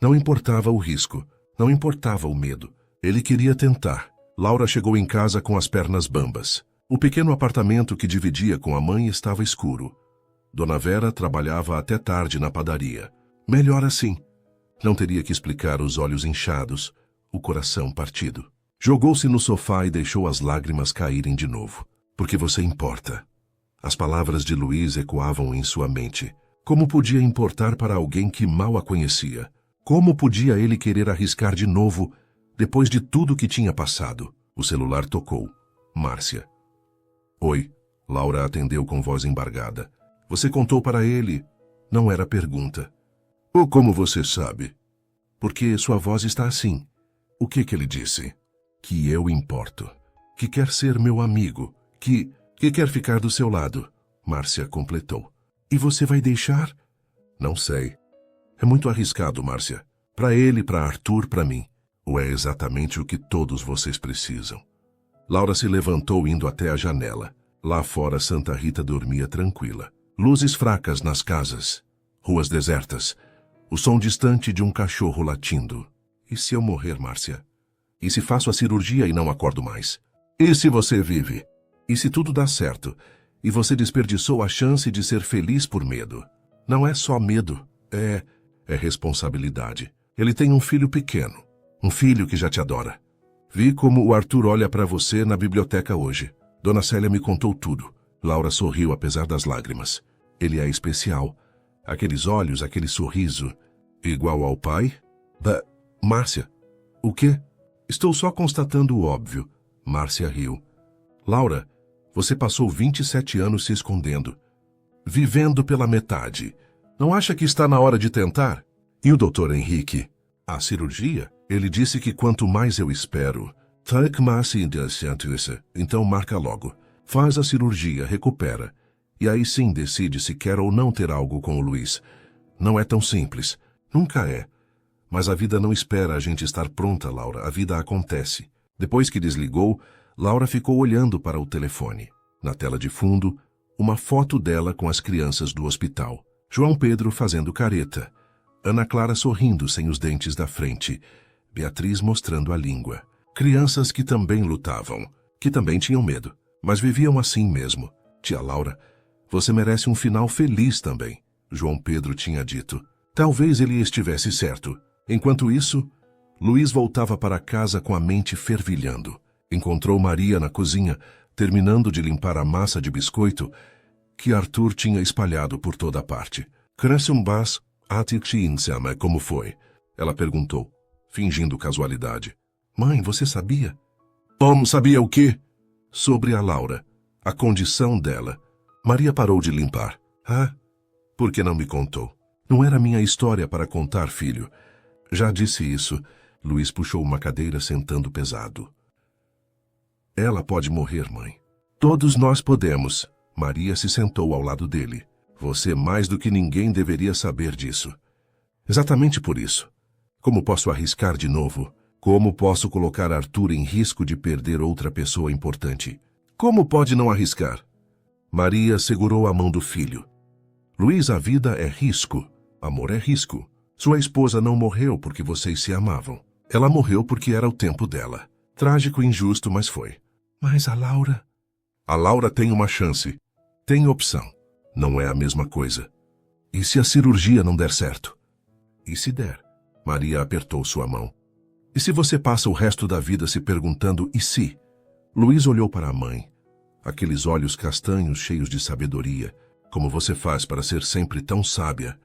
Não importava o risco. Não importava o medo. Ele queria tentar. Laura chegou em casa com as pernas bambas. O pequeno apartamento que dividia com a mãe estava escuro. Dona Vera trabalhava até tarde na padaria. Melhor assim. Não teria que explicar os olhos inchados, o coração partido. Jogou-se no sofá e deixou as lágrimas caírem de novo. Porque você importa. As palavras de Luiz ecoavam em sua mente. Como podia importar para alguém que mal a conhecia? Como podia ele querer arriscar de novo, depois de tudo que tinha passado? O celular tocou. Márcia. Oi. Laura atendeu com voz embargada. Você contou para ele? Não era pergunta. Ou como você sabe? Porque sua voz está assim. O que ele disse? Que eu importo. Que quer ser meu amigo. Que quer ficar do seu lado. Márcia completou. E você vai deixar? Não sei. É muito arriscado, Márcia. Para ele, para Arthur, para mim. Ou é exatamente o que todos vocês precisam? Laura se levantou indo até a janela. Lá fora, Santa Rita dormia tranquila. Luzes fracas nas casas. Ruas desertas. O som distante de um cachorro latindo. E se eu morrer, Márcia? E se faço a cirurgia e não acordo mais? E se você vive? E se tudo dá certo? E você desperdiçou a chance de ser feliz por medo? Não é só medo. É responsabilidade. Ele tem um filho pequeno. Um filho que já te adora. Vi como o Arthur olha para você na biblioteca hoje. Dona Célia me contou tudo. Laura sorriu apesar das lágrimas. Ele é especial. Aqueles olhos, aquele sorriso. Igual ao pai? Márcia. O quê? Estou só constatando o óbvio. Márcia riu. Laura, você passou 27 anos se escondendo. Vivendo pela metade. Não acha que está na hora de tentar? E o Dr. Henrique? A cirurgia? Ele disse que quanto mais eu espero... Então marca logo. Faz a cirurgia, recupera. E aí sim decide se quer ou não ter algo com o Luiz. Não é tão simples. Nunca é. Mas a vida não espera a gente estar pronta, Laura. A vida acontece. Depois que desligou, Laura ficou olhando para o telefone. Na tela de fundo, uma foto dela com as crianças do hospital. João Pedro fazendo careta. Ana Clara sorrindo sem os dentes da frente. Beatriz mostrando a língua. Crianças que também lutavam, que também tinham medo, mas viviam assim mesmo. Tia Laura, você merece um final feliz também, João Pedro tinha dito. Talvez ele estivesse certo. Enquanto isso, Luiz voltava para casa com a mente fervilhando. Encontrou Maria na cozinha, terminando de limpar a massa de biscoito que Arthur tinha espalhado por toda a parte. Como foi? Ela perguntou, fingindo casualidade. Mãe, você sabia? Sabia o quê? Sobre a Laura, a condição dela. Maria parou de limpar. Por que não me contou? Não era minha história para contar, filho. Já disse isso. Luiz puxou uma cadeira sentando pesado. Ela pode morrer, mãe. Todos nós podemos. Maria se sentou ao lado dele. Você mais do que ninguém deveria saber disso. Exatamente por isso. Como posso arriscar de novo? Como posso colocar Arthur em risco de perder outra pessoa importante? Como pode não arriscar? Maria segurou a mão do filho. Luiz, a vida é risco. Amor é risco. Sua esposa não morreu porque vocês se amavam. Ela morreu porque era o tempo dela. Trágico e injusto, mas foi. Mas a Laura... A Laura tem uma chance. Tem opção. Não é a mesma coisa. E se a cirurgia não der certo? E se der? Maria apertou sua mão. E se você passa o resto da vida se perguntando, e se? Luiz olhou para a mãe. Aqueles olhos castanhos cheios de sabedoria. Como você faz para ser sempre tão sábia?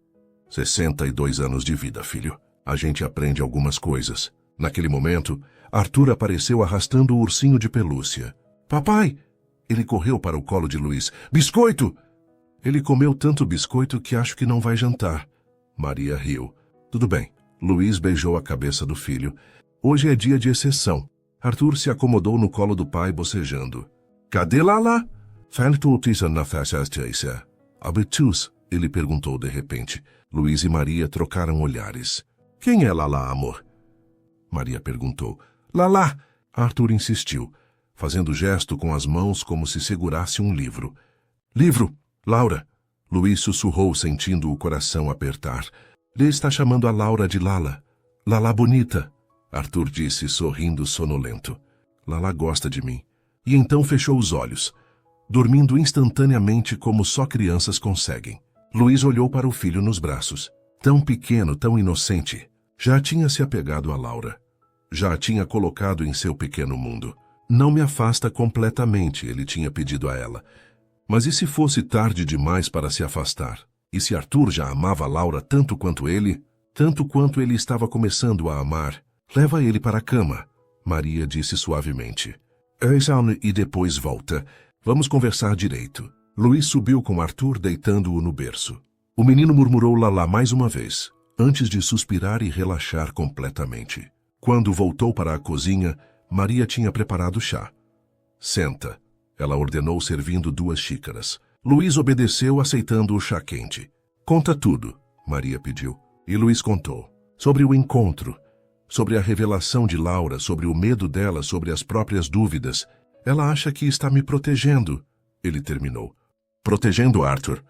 62 anos de vida, filho. A gente aprende algumas coisas. Naquele momento, Arthur apareceu arrastando o ursinho de pelúcia. Papai! Ele correu para o colo de Luiz. Biscoito! Ele comeu tanto biscoito que acho que não vai jantar. Maria riu. Tudo bem. Luiz beijou a cabeça do filho. Hoje é dia de exceção. Arthur se acomodou no colo do pai, bocejando. Cadê Lala? Ele perguntou de repente. Luiz e Maria trocaram olhares. Quem é Lala, amor? Maria perguntou. Lala! Arthur insistiu, fazendo gesto com as mãos como se segurasse um livro. Livro! Laura! Luiz sussurrou, sentindo o coração apertar. Ele está chamando a Laura de Lala. Lala bonita, Arthur disse, sorrindo sonolento. Lala gosta de mim. E então fechou os olhos, dormindo instantaneamente como só crianças conseguem. Luiz olhou para o filho nos braços. Tão pequeno, tão inocente. Já tinha se apegado a Laura. Já a tinha colocado em seu pequeno mundo. Não me afasta completamente, ele tinha pedido a ela. Mas e se fosse tarde demais para se afastar? E se Arthur já amava Laura tanto quanto ele estava começando a amar? Leva ele para a cama, Maria disse suavemente. E depois volta. Vamos conversar direito. Luiz subiu com Arthur, deitando-o no berço. O menino murmurou Lalá mais uma vez, antes de suspirar e relaxar completamente. Quando voltou para a cozinha, Maria tinha preparado chá. Senta, ela ordenou, servindo 2 xícaras. Luiz obedeceu, aceitando o chá quente. Conta tudo, Maria pediu. E Luiz contou. Sobre o encontro, sobre a revelação de Laura, sobre o medo dela, sobre as próprias dúvidas. Ela acha que está me protegendo, ele terminou. Protegendo Arthur.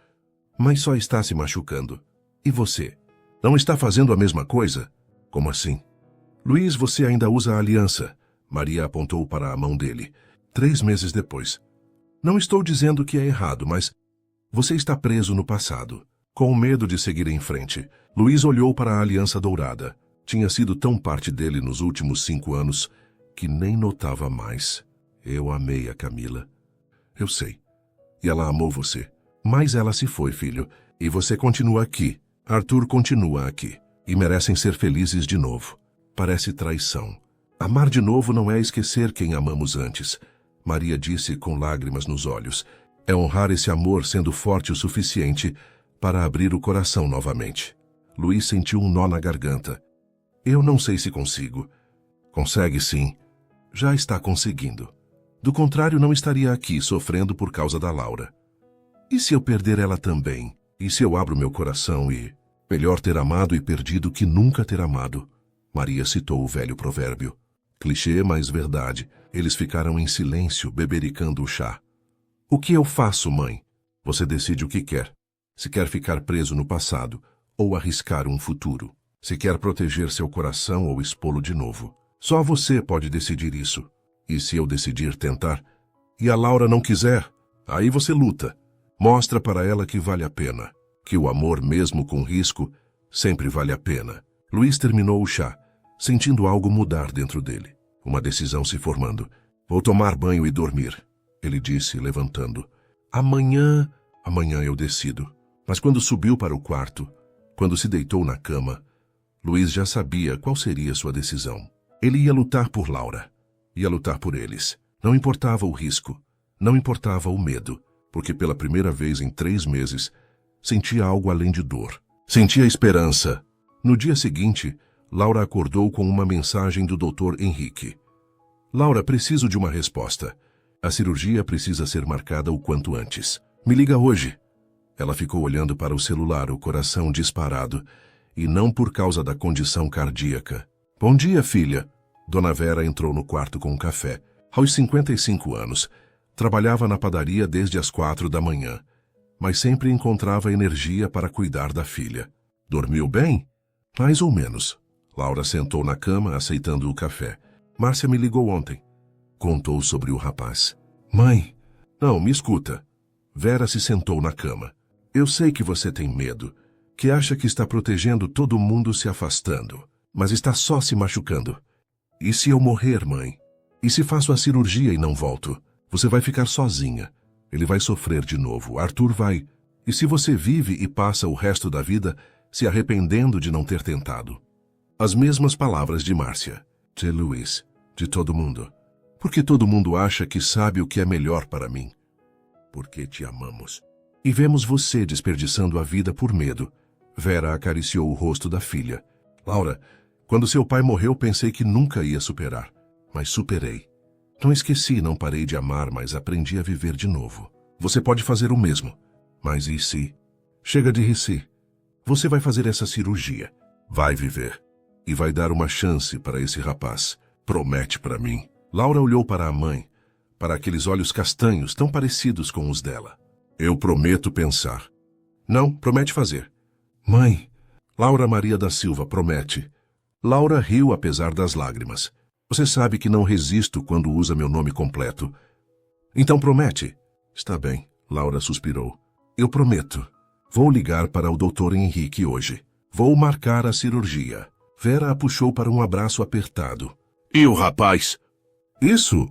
Mas só está se machucando. E você? Não está fazendo a mesma coisa? Como assim? Luiz, você ainda usa a aliança. Maria apontou para a mão dele. 3 meses depois. Não estou dizendo que é errado, mas você está preso no passado, com medo de seguir em frente. Luiz olhou para a aliança dourada. Tinha sido tão parte dele nos últimos 5 anos. que nem notava mais. Eu amei a Camila. Eu sei. E ela amou você. Mas ela se foi, filho. E você continua aqui. Arthur continua aqui. E merecem ser felizes de novo. Parece traição. Amar de novo não é esquecer quem amamos antes. Maria disse com lágrimas nos olhos. É honrar esse amor sendo forte o suficiente para abrir o coração novamente. Luiz sentiu um nó na garganta. Eu não sei se consigo. Consegue sim. Já está conseguindo. Do contrário, não estaria aqui sofrendo por causa da Laura. E se eu perder ela também? E se eu abro meu coração e... Melhor ter amado e perdido que nunca ter amado. Maria citou o velho provérbio. Clichê, mas verdade. Eles ficaram em silêncio, bebericando o chá. O que eu faço, mãe? Você decide o que quer. Se quer ficar preso no passado ou arriscar um futuro. Se quer proteger seu coração ou expô-lo de novo. Só você pode decidir isso. E se eu decidir tentar, e a Laura não quiser, aí você luta. Mostra para ela que vale a pena. Que o amor, mesmo com risco, sempre vale a pena. Luiz terminou o chá, sentindo algo mudar dentro dele. Uma decisão se formando. Vou tomar banho e dormir, ele disse, levantando. Amanhã eu decido. Mas quando subiu para o quarto, quando se deitou na cama, Luiz já sabia qual seria sua decisão. Ele ia lutar por Laura. Ia lutar por eles. Não importava o risco. Não importava o medo. Porque pela primeira vez em 3 meses, sentia algo além de dor. Sentia esperança. No dia seguinte, Laura acordou com uma mensagem do Dr. Henrique. Laura, preciso de uma resposta. A cirurgia precisa ser marcada o quanto antes. Me liga hoje. Ela ficou olhando para o celular, o coração disparado, e não por causa da condição cardíaca. Bom dia, filha. Dona Vera entrou no quarto com um café. Aos 55 anos, trabalhava na padaria desde as 4 da manhã, mas sempre encontrava energia para cuidar da filha. Dormiu bem? Mais ou menos. Laura sentou na cama, aceitando o café. Márcia me ligou ontem. Contou sobre o rapaz. Mãe, não, me escuta. Vera se sentou na cama. Eu sei que você tem medo, que acha que está protegendo todo mundo se afastando, mas está só se machucando. E se eu morrer, mãe? E se faço a cirurgia e não volto? Você vai ficar sozinha. Ele vai sofrer de novo. Arthur vai. E se você vive e passa o resto da vida se arrependendo de não ter tentado? As mesmas palavras de Márcia, de Luiz, de todo mundo. Porque todo mundo acha que sabe o que é melhor para mim. Porque te amamos. E vemos você desperdiçando a vida por medo. Vera acariciou o rosto da filha. Laura, quando seu pai morreu, pensei que nunca ia superar. Mas superei. Não esqueci, não parei de amar, mas aprendi a viver de novo. Você pode fazer o mesmo. Mas e se? Chega de rir. Você vai fazer essa cirurgia. Vai viver. E vai dar uma chance para esse rapaz. Promete para mim. Laura olhou para a mãe, para aqueles olhos castanhos tão parecidos com os dela. Eu prometo pensar. Não, promete fazer. Mãe. Laura Maria da Silva promete. Laura riu apesar das lágrimas. Você sabe que não resisto quando usa meu nome completo. Então promete. Está bem, Laura suspirou. Eu prometo. Vou ligar para o Dr. Henrique hoje. Vou marcar a cirurgia. Vera a puxou para um abraço apertado. E o rapaz? Isso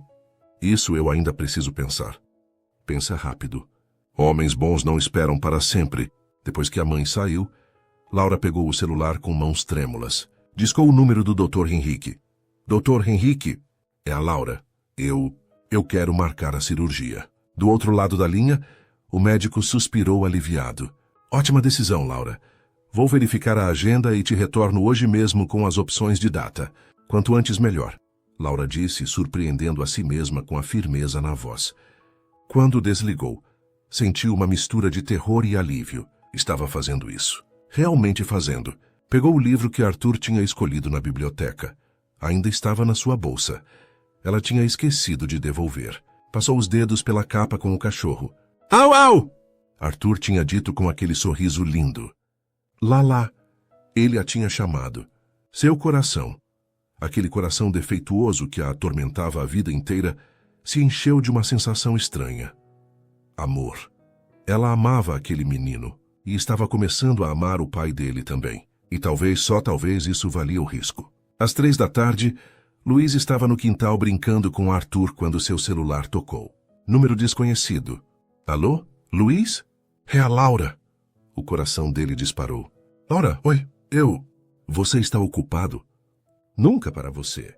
eu ainda preciso pensar. Pensa rápido. Homens bons não esperam para sempre. Depois que a mãe saiu, Laura pegou o celular com mãos trêmulas. Discou o número do Dr. Henrique. Dr. Henrique, é a Laura. Eu quero marcar a cirurgia. Do outro lado da linha, o médico suspirou aliviado. Ótima decisão, Laura. Vou verificar a agenda e te retorno hoje mesmo com as opções de data. Quanto antes, melhor. Laura disse, surpreendendo a si mesma com a firmeza na voz. Quando desligou, sentiu uma mistura de terror e alívio. Estava fazendo isso. Realmente fazendo. Pegou o livro que Arthur tinha escolhido na biblioteca. Ainda estava na sua bolsa. Ela tinha esquecido de devolver. Passou os dedos pela capa com o cachorro. Au, au! Arthur tinha dito com aquele sorriso lindo. Lá. Ele a tinha chamado. Seu coração. Aquele coração defeituoso que a atormentava a vida inteira se encheu de uma sensação estranha. Amor. Ela amava aquele menino e estava começando a amar o pai dele também. E talvez, só talvez, isso valia o risco. Às 3 da tarde, Luiz estava no quintal brincando com Arthur quando seu celular tocou. Número desconhecido. Alô? Luiz? É a Laura. O coração dele disparou. Laura, oi, Você está ocupado? Nunca para você.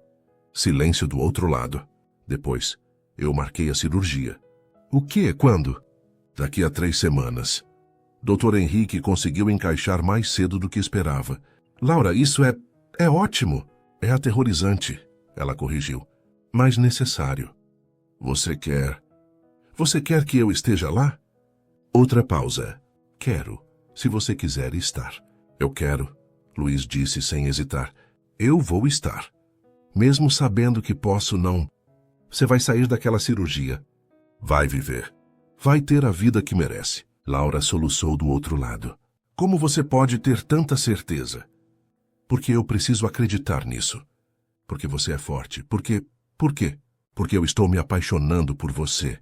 Silêncio do outro lado. Depois, eu marquei a cirurgia. O quê? Quando? Daqui a 3 semanas. Dr. Henrique conseguiu encaixar mais cedo do que esperava. Laura, isso é ótimo. É aterrorizante, ela corrigiu. Mas necessário. Você quer que eu esteja lá? Outra pausa. Quero, se você quiser estar. Eu quero, Luiz disse sem hesitar. Eu vou estar. Mesmo sabendo que posso não. Você vai sair daquela cirurgia. Vai viver. Vai ter a vida que merece. Laura soluçou do outro lado. Como você pode ter tanta certeza? Porque eu preciso acreditar nisso. Porque você é forte. Por quê? Porque eu estou me apaixonando por você.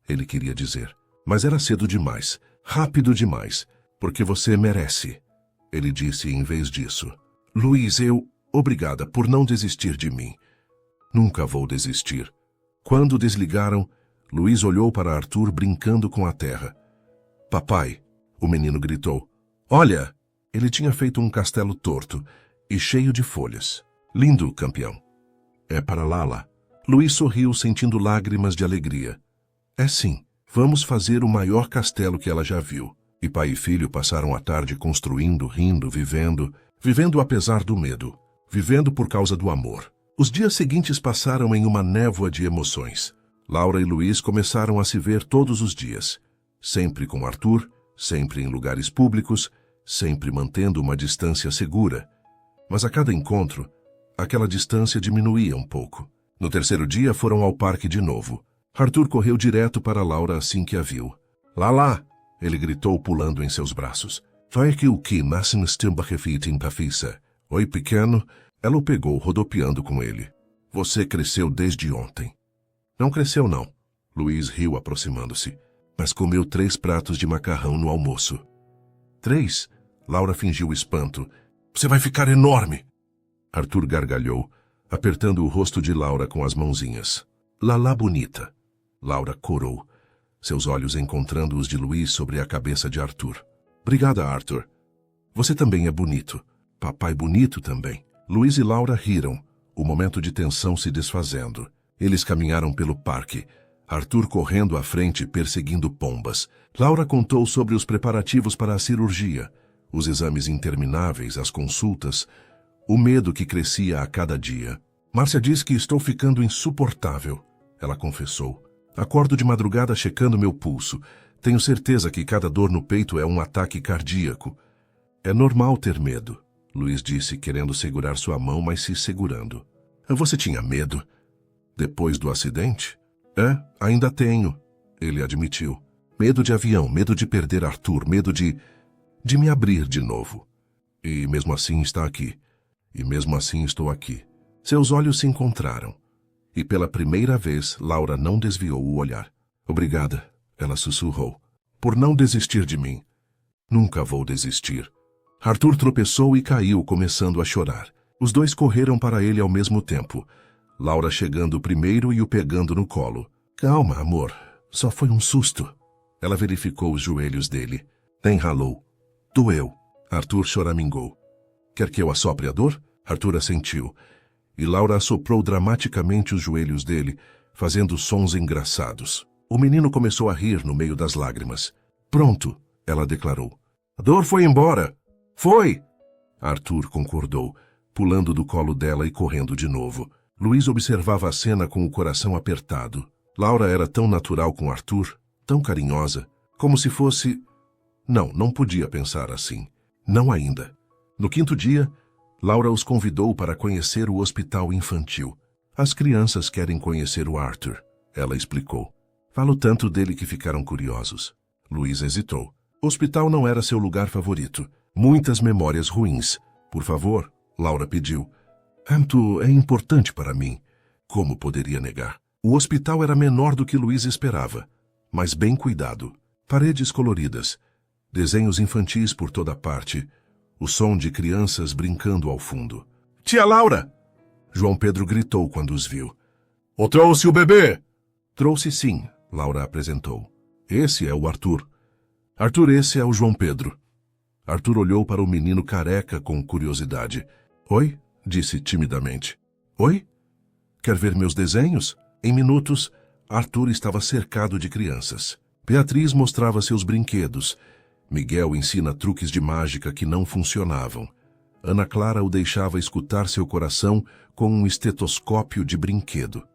Ele queria dizer. Mas era cedo demais. Rápido demais. Porque você merece. Ele disse em vez disso. Luiz, Obrigada por não desistir de mim. Nunca vou desistir. Quando desligaram, Luiz olhou para Arthur brincando com a terra. Papai, o menino gritou. Olha! Ele tinha feito um castelo torto e cheio de folhas. Lindo, campeão. É para Lala. Luiz sorriu sentindo lágrimas de alegria. É sim, vamos fazer o maior castelo que ela já viu. E pai e filho passaram a tarde construindo, rindo, vivendo apesar do medo, vivendo por causa do amor. Os dias seguintes passaram em uma névoa de emoções. Laura e Luiz começaram a se ver todos os dias, sempre com Arthur, sempre em lugares públicos, sempre mantendo uma distância segura. Mas a cada encontro, aquela distância diminuía um pouco. No terceiro dia foram ao parque de novo. Arthur correu direto para Laura assim que a viu. Lá! Ele gritou pulando em seus braços. Vai que o que nasce no Stimbachefitin Pafissa. Oi, pequeno. Ela o pegou, rodopiando com ele. Você cresceu desde ontem. Não cresceu, não. Luiz riu aproximando-se. Mas comeu 3 pratos de macarrão no almoço. 3? Laura fingiu espanto. Você vai ficar enorme! Arthur gargalhou, apertando o rosto de Laura com as mãozinhas. Lalá bonita. Laura corou, seus olhos encontrando os de Luiz sobre a cabeça de Arthur. Obrigada, Arthur. Você também é bonito. Papai bonito também. Luiz e Laura riram, o momento de tensão se desfazendo. Eles caminharam pelo parque, Arthur correndo à frente, perseguindo pombas. Laura contou sobre os preparativos para a cirurgia, os exames intermináveis, as consultas, o medo que crescia a cada dia. Márcia diz que estou ficando insuportável, ela confessou. Acordo de madrugada checando meu pulso. Tenho certeza que cada dor no peito é um ataque cardíaco. É normal ter medo, Luiz disse, querendo segurar sua mão, mas se segurando. Você tinha medo? Depois do acidente? Ainda tenho, ele admitiu. Medo de avião, medo de perder Arthur, medo de me abrir de novo. E mesmo assim está aqui. E mesmo assim estou aqui. Seus olhos se encontraram. E pela primeira vez, Laura não desviou o olhar. Obrigada, ela sussurrou, por não desistir de mim. Nunca vou desistir. Arthur tropeçou e caiu, começando a chorar. Os dois correram para ele ao mesmo tempo. Laura chegando primeiro e o pegando no colo. Calma, amor. Só foi um susto. Ela verificou os joelhos dele. Nem ralou. Doeu. Arthur choramingou. Quer que eu assopre a dor? Arthur assentiu. E Laura assoprou dramaticamente os joelhos dele, fazendo sons engraçados. O menino começou a rir no meio das lágrimas. Pronto, ela declarou. A dor foi embora. Foi! Arthur concordou, pulando do colo dela e correndo de novo. Luiz observava a cena com o coração apertado. Laura era tão natural com Arthur, tão carinhosa, como se fosse... Não podia pensar assim. Não ainda. No 5º dia, Laura os convidou para conhecer o hospital infantil. As crianças querem conhecer o Arthur, ela explicou. Falo tanto dele que ficaram curiosos. Luiz hesitou. O hospital não era seu lugar favorito. Muitas memórias ruins. Por favor, Laura pediu. Tanto é importante para mim. Como poderia negar? O hospital era menor do que Luiz esperava, mas bem cuidado. Paredes coloridas, desenhos infantis por toda parte, o som de crianças brincando ao fundo. Tia Laura! João Pedro gritou quando os viu.
Ou trouxe o bebê?
Trouxe sim, Laura apresentou. Esse é o Arthur. Arthur, esse é o João Pedro. Arthur olhou para o menino careca com curiosidade. Oi? Disse timidamente. Oi? Quer ver meus desenhos? Em minutos, Arthur estava cercado de crianças. Beatriz mostrava seus brinquedos. Miguel ensina truques de mágica que não funcionavam. Ana Clara o deixava escutar seu coração com um estetoscópio de brinquedo.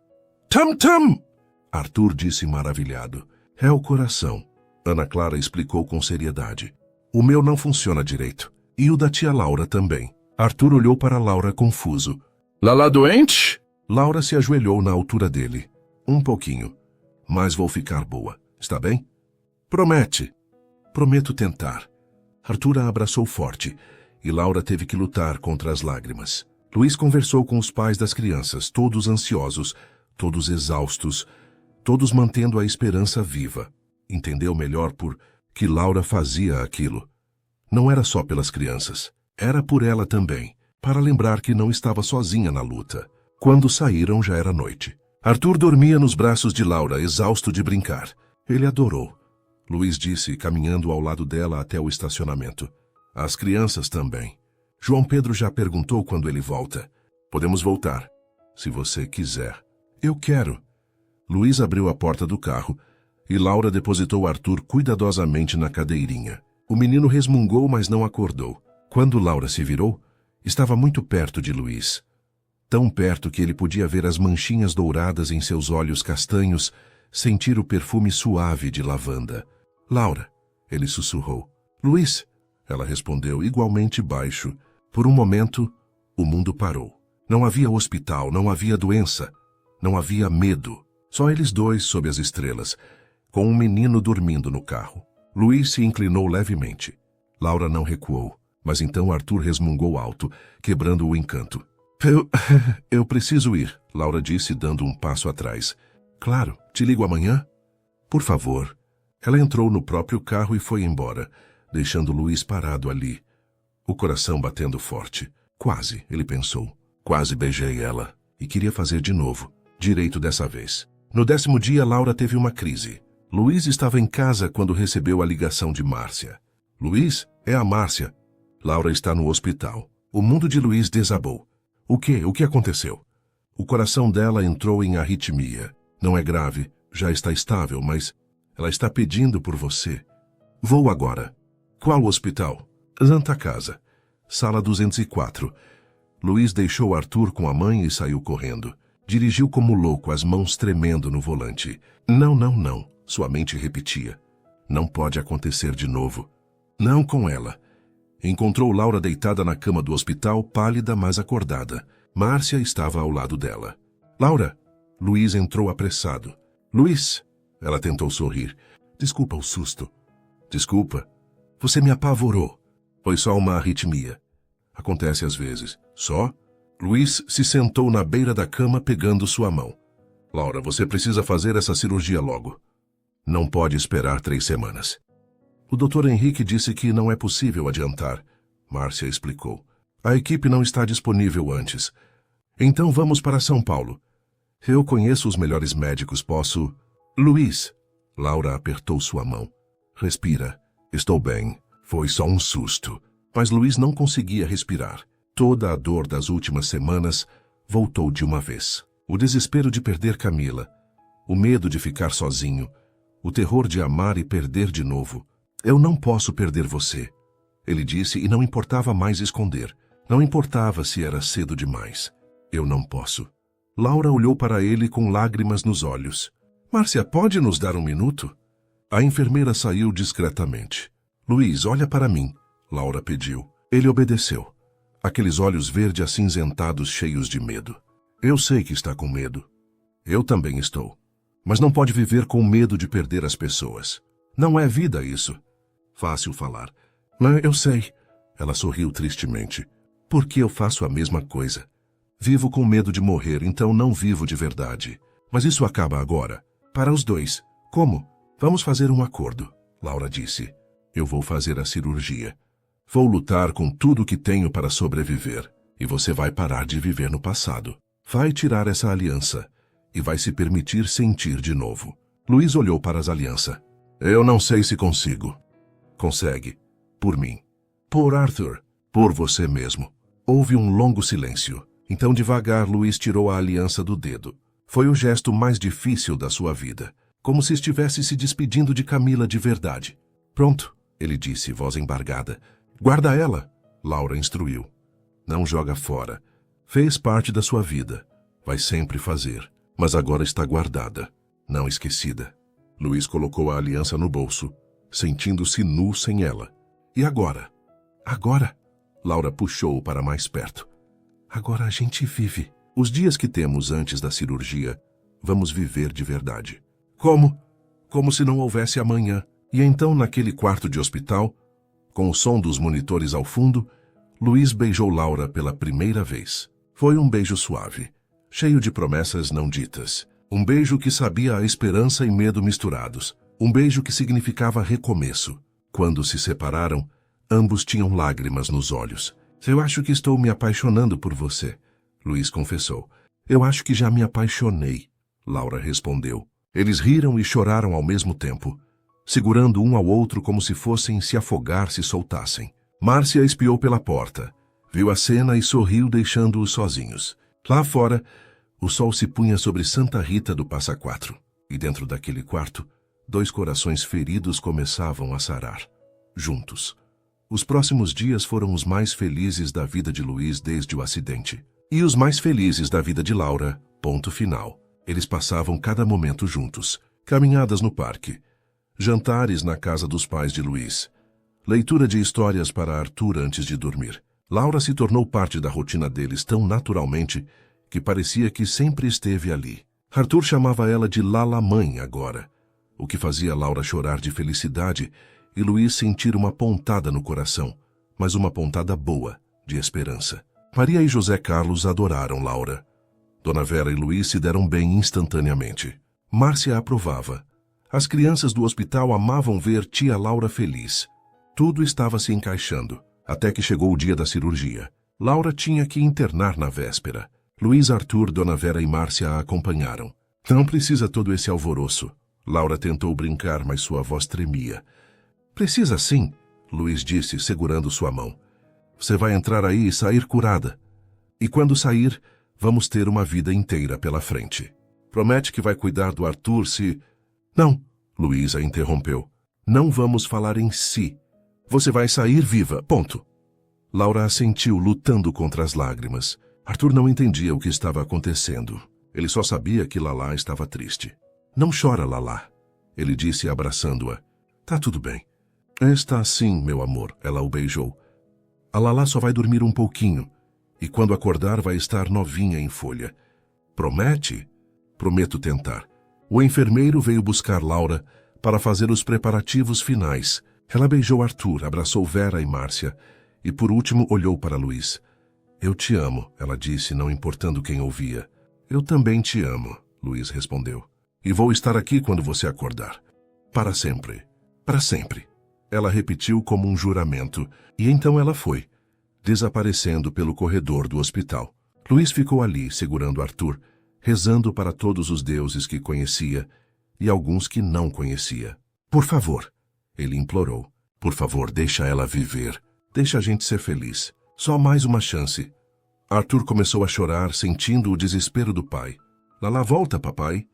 Tam-tam! Arthur disse maravilhado. É o coração. Ana Clara explicou com seriedade. O meu não funciona direito. E o da tia Laura também. Arthur olhou para Laura confuso.
Lala doente?
Laura se ajoelhou na altura dele. Um pouquinho. Mas vou ficar boa. Está bem? Promete. Prometo tentar. Arthur a abraçou forte, e Laura teve que lutar contra as lágrimas. Luiz conversou com os pais das crianças, todos ansiosos, todos exaustos, todos mantendo a esperança viva. Entendeu melhor por que Laura fazia aquilo. Não era só pelas crianças, era por ela também, para lembrar que não estava sozinha na luta. Quando saíram já era noite. Arthur dormia nos braços de Laura, exausto de brincar. Ele adorou. Luiz disse, caminhando ao lado dela até o estacionamento. As crianças também. João Pedro já perguntou quando ele volta. Podemos voltar, se você quiser. Eu quero. Luiz abriu a porta do carro e Laura depositou Arthur cuidadosamente na cadeirinha. O menino resmungou, mas não acordou. Quando Laura se virou, estava muito perto de Luiz. Tão perto que ele podia ver as manchinhas douradas em seus olhos castanhos, sentir o perfume suave de lavanda. Laura, ele sussurrou. Luiz, ela respondeu igualmente baixo. Por um momento, o mundo parou. Não havia hospital, não havia doença, não havia medo. Só eles dois sob as estrelas, com um menino dormindo no carro. Luiz se inclinou levemente. Laura não recuou, mas então Arthur resmungou alto, quebrando o encanto. Eu preciso ir, Laura disse, dando um passo atrás. Claro, te ligo amanhã? Por favor. Ela entrou no próprio carro e foi embora, deixando Luiz parado ali, o coração batendo forte. Quase, ele pensou. Quase beijei ela, e queria fazer de novo, direito dessa vez. No 10º dia, Laura teve uma crise. Luiz estava em casa quando recebeu a ligação de Márcia. Luiz, é a Márcia. Laura está no hospital. O mundo de Luiz desabou. O quê? O que aconteceu? O coração dela entrou em arritmia. Não é grave, já está estável, mas ela está pedindo por você. Vou agora. Qual hospital? Santa Casa. Sala 204. Luiz deixou Arthur com a mãe e saiu correndo. Dirigiu como louco, as mãos tremendo no volante. Não, não, não. Sua mente repetia. Não pode acontecer de novo. Não com ela. Encontrou Laura deitada na cama do hospital, pálida, mas acordada. Márcia estava ao lado dela. Laura! Luiz entrou apressado. Luiz! Ela tentou sorrir. Desculpa o susto. Desculpa. Você me apavorou. Foi só uma arritmia. Acontece às vezes. Só? Luiz se sentou na beira da cama pegando sua mão. Laura, você precisa fazer essa cirurgia logo. Não pode esperar 3 semanas. O Dr. Henrique disse que não é possível adiantar. Márcia explicou. A equipe não está disponível antes. Então vamos para São Paulo. Eu conheço os melhores médicos, posso... Luiz! Laura apertou sua mão. Respira. Estou bem. Foi só um susto. Mas Luiz não conseguia respirar. Toda a dor das últimas semanas voltou de uma vez. O desespero de perder Camila. O medo de ficar sozinho. O terror de amar e perder de novo. Eu não posso perder você. Ele disse e não importava mais esconder. Não importava se era cedo demais. Eu não posso. Laura olhou para ele com lágrimas nos olhos. Márcia, pode nos dar um minuto? A enfermeira saiu discretamente. Luiz, olha para mim, Laura pediu. Ele obedeceu. Aqueles olhos verde acinzentados cheios de medo. Eu sei que está com medo. Eu também estou. Mas não pode viver com medo de perder as pessoas. Não é vida isso. Fácil falar. Eu sei. Ela sorriu tristemente. Porque eu faço a mesma coisa. Vivo com medo de morrer, então não vivo de verdade. Mas isso acaba agora. Para os dois. Como? Vamos fazer um acordo, Laura disse. Eu vou fazer a cirurgia. Vou lutar com tudo que tenho para sobreviver. E você vai parar de viver no passado. Vai tirar essa aliança e vai se permitir sentir de novo. Luís olhou para as alianças. Eu não sei se consigo. Consegue. Por mim. Por Arthur. Por você mesmo. Houve um longo silêncio. Então, devagar, Luís tirou a aliança do dedo. Foi o gesto mais difícil da sua vida. Como se estivesse se despedindo de Camila de verdade. Pronto, ele disse, voz embargada. Guarda ela, Laura instruiu. Não joga fora. Fez parte da sua vida. Vai sempre fazer. Mas agora está guardada. Não esquecida. Luís colocou a aliança no bolso, sentindo-se nu sem ela. E agora? Agora? Laura puxou-o para mais perto. Agora a gente vive. Os dias que temos antes da cirurgia, vamos viver de verdade. Como? Como se não houvesse amanhã. E então, naquele quarto de hospital, com o som dos monitores ao fundo, Luís beijou Laura pela primeira vez. Foi um beijo suave, cheio de promessas não ditas. Um beijo que sabia a esperança e medo misturados. Um beijo que significava recomeço. Quando se separaram, ambos tinham lágrimas nos olhos. Eu acho que estou me apaixonando por você, Luís confessou. Eu acho que já me apaixonei, Laura respondeu. Eles riram e choraram ao mesmo tempo, segurando um ao outro como se fossem se afogar se soltassem. Márcia espiou pela porta, viu a cena e sorriu deixando-os sozinhos. Lá fora, o sol se punha sobre Santa Rita do Passa Quatro, e dentro daquele quarto, 2 corações feridos começavam a sarar, juntos. Os próximos dias foram os mais felizes da vida de Luís desde o acidente. E os mais felizes da vida de Laura, ponto final. Eles passavam cada momento juntos. Caminhadas no parque. Jantares na casa dos pais de Luís. Leitura de histórias para Arthur antes de dormir. Laura se tornou parte da rotina deles tão naturalmente que parecia que sempre esteve ali. Arthur chamava ela de Lala Mãe agora, o que fazia Laura chorar de felicidade e Luís sentir uma pontada no coração, mas uma pontada boa, de esperança. Maria e José Carlos adoraram Laura. Dona Vera e Luís se deram bem instantaneamente. Márcia aprovava. As crianças do hospital amavam ver tia Laura feliz. Tudo estava se encaixando, até que chegou o dia da cirurgia. Laura tinha que internar na véspera. Luís, Arthur, Dona Vera e Márcia a acompanharam. Não precisa todo esse alvoroço. Laura tentou brincar, mas sua voz tremia. Precisa sim, Luís disse, segurando sua mão. Você vai entrar aí e sair curada. E quando sair, vamos ter uma vida inteira pela frente. Promete que vai cuidar do Arthur se... Não, Luís a interrompeu. Não vamos falar em si. Você vai sair viva, ponto. Laura assentiu, lutando contra as lágrimas. Arthur não entendia o que estava acontecendo. Ele só sabia que Lalá estava triste. Não chora, Lalá, ele disse abraçando-a. Tá tudo bem. Está sim, meu amor, ela o beijou. A Lalá só vai dormir um pouquinho, e quando acordar vai estar novinha em folha. Promete? Prometo tentar. O enfermeiro veio buscar Laura para fazer os preparativos finais. Ela beijou Arthur, abraçou Vera e Márcia, e por último olhou para Luís. Eu te amo, ela disse, não importando quem ouvia. Eu também te amo, Luís respondeu. E vou estar aqui quando você acordar. Para sempre. Para sempre. Ela repetiu como um juramento, e então ela foi, desaparecendo pelo corredor do hospital. Luís ficou ali, segurando Arthur, rezando para todos os deuses que conhecia e alguns que não conhecia. Por favor, ele implorou. Por favor, deixa ela viver. Deixa a gente ser feliz. Só mais uma chance. Arthur começou a chorar, sentindo o desespero do pai. Lalá, volta, papai.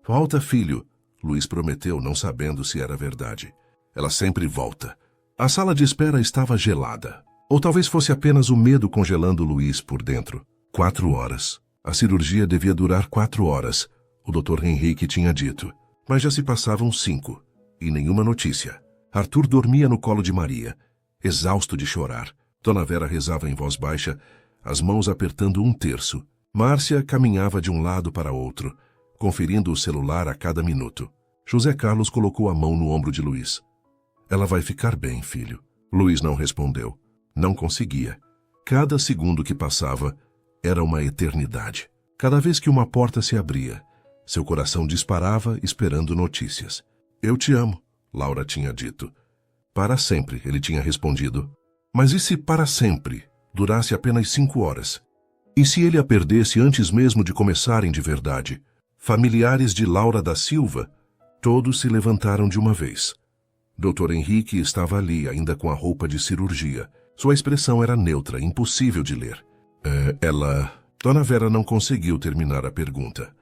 Volta, filho. Luís prometeu, não sabendo se era verdade. Ela sempre volta. A sala de espera estava gelada. Ou talvez fosse apenas o medo congelando Luís por dentro. 4 horas. A cirurgia devia durar 4 horas, o Dr. Henrique tinha dito. Mas já se passavam 5, e nenhuma notícia. Arthur dormia no colo de Maria, exausto de chorar. Dona Vera rezava em voz baixa, as mãos apertando um terço. Márcia caminhava de um lado para outro, conferindo o celular a cada minuto. José Carlos colocou a mão no ombro de Luís. Ela vai ficar bem, filho. Luís não respondeu. Não conseguia. Cada segundo que passava era uma eternidade. Cada vez que uma porta se abria, seu coração disparava esperando notícias. Eu te amo, Laura tinha dito. Para sempre, ele tinha respondido. Mas e se para sempre durasse apenas 5 horas? E se ele a perdesse antes mesmo de começarem de verdade? Familiares de Laura da Silva, todos se levantaram de uma vez. Dr. Henrique estava ali, ainda com a roupa de cirurgia. Sua expressão era neutra, impossível de ler. Dona Vera não conseguiu terminar a pergunta.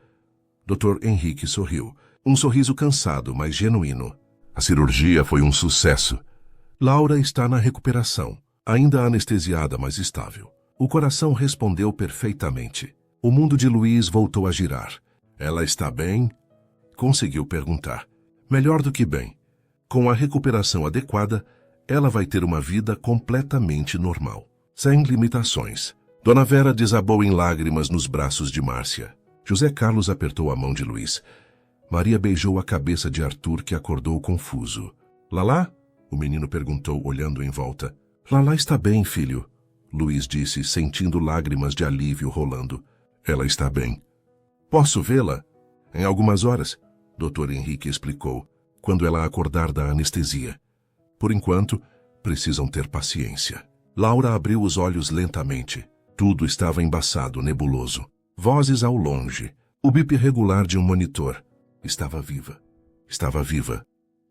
Dr. Henrique sorriu. Um sorriso cansado, mas genuíno. A cirurgia foi um sucesso. Laura está na recuperação, ainda anestesiada, mas estável. O coração respondeu perfeitamente. O mundo de Luiz voltou a girar. Ela está bem? Conseguiu perguntar. Melhor do que bem. Com a recuperação adequada, ela vai ter uma vida completamente normal, sem limitações. Dona Vera desabou em lágrimas nos braços de Márcia. José Carlos apertou a mão de Luiz. Maria beijou a cabeça de Arthur, que acordou confuso. Lalá? O menino perguntou, olhando em volta. Lalá está bem, filho, Luiz disse, sentindo lágrimas de alívio rolando. Ela está bem. Posso vê-la? Em algumas horas, Dr. Henrique explicou, quando ela acordar da anestesia. Por enquanto, precisam ter paciência. Laura abriu os olhos lentamente. Tudo estava embaçado, nebuloso. Vozes ao longe. O bip regular de um monitor. Estava viva. Estava viva.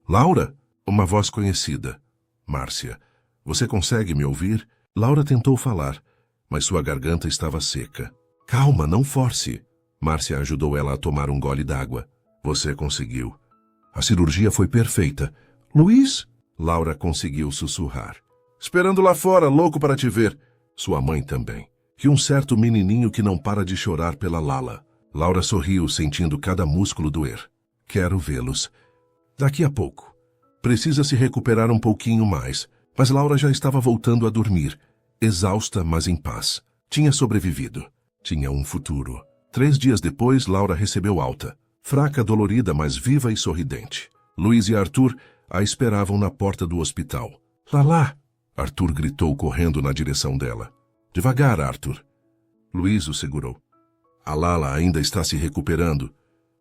Laura? Uma voz conhecida. Márcia. Você consegue me ouvir? Laura tentou falar, mas sua garganta estava seca. Calma, não force. Márcia ajudou ela a tomar um gole d'água. Você conseguiu. A cirurgia foi perfeita. Luiz? Laura conseguiu sussurrar. Esperando lá fora, louco para te ver. Sua mãe também. E um certo menininho que não para de chorar pela Lala. Laura sorriu, sentindo cada músculo doer. Quero vê-los. Daqui a pouco. Precisa se recuperar um pouquinho mais. Mas Laura já estava voltando a dormir. Exausta, mas em paz. Tinha sobrevivido. Tinha um futuro. 3 dias depois, Laura recebeu alta. Fraca, dolorida, mas viva e sorridente. Luiz e Arthur a esperavam na porta do hospital. Lalá! Arthur gritou, correndo na direção dela. Devagar, Arthur. Luiz o segurou. A Lala ainda está se recuperando,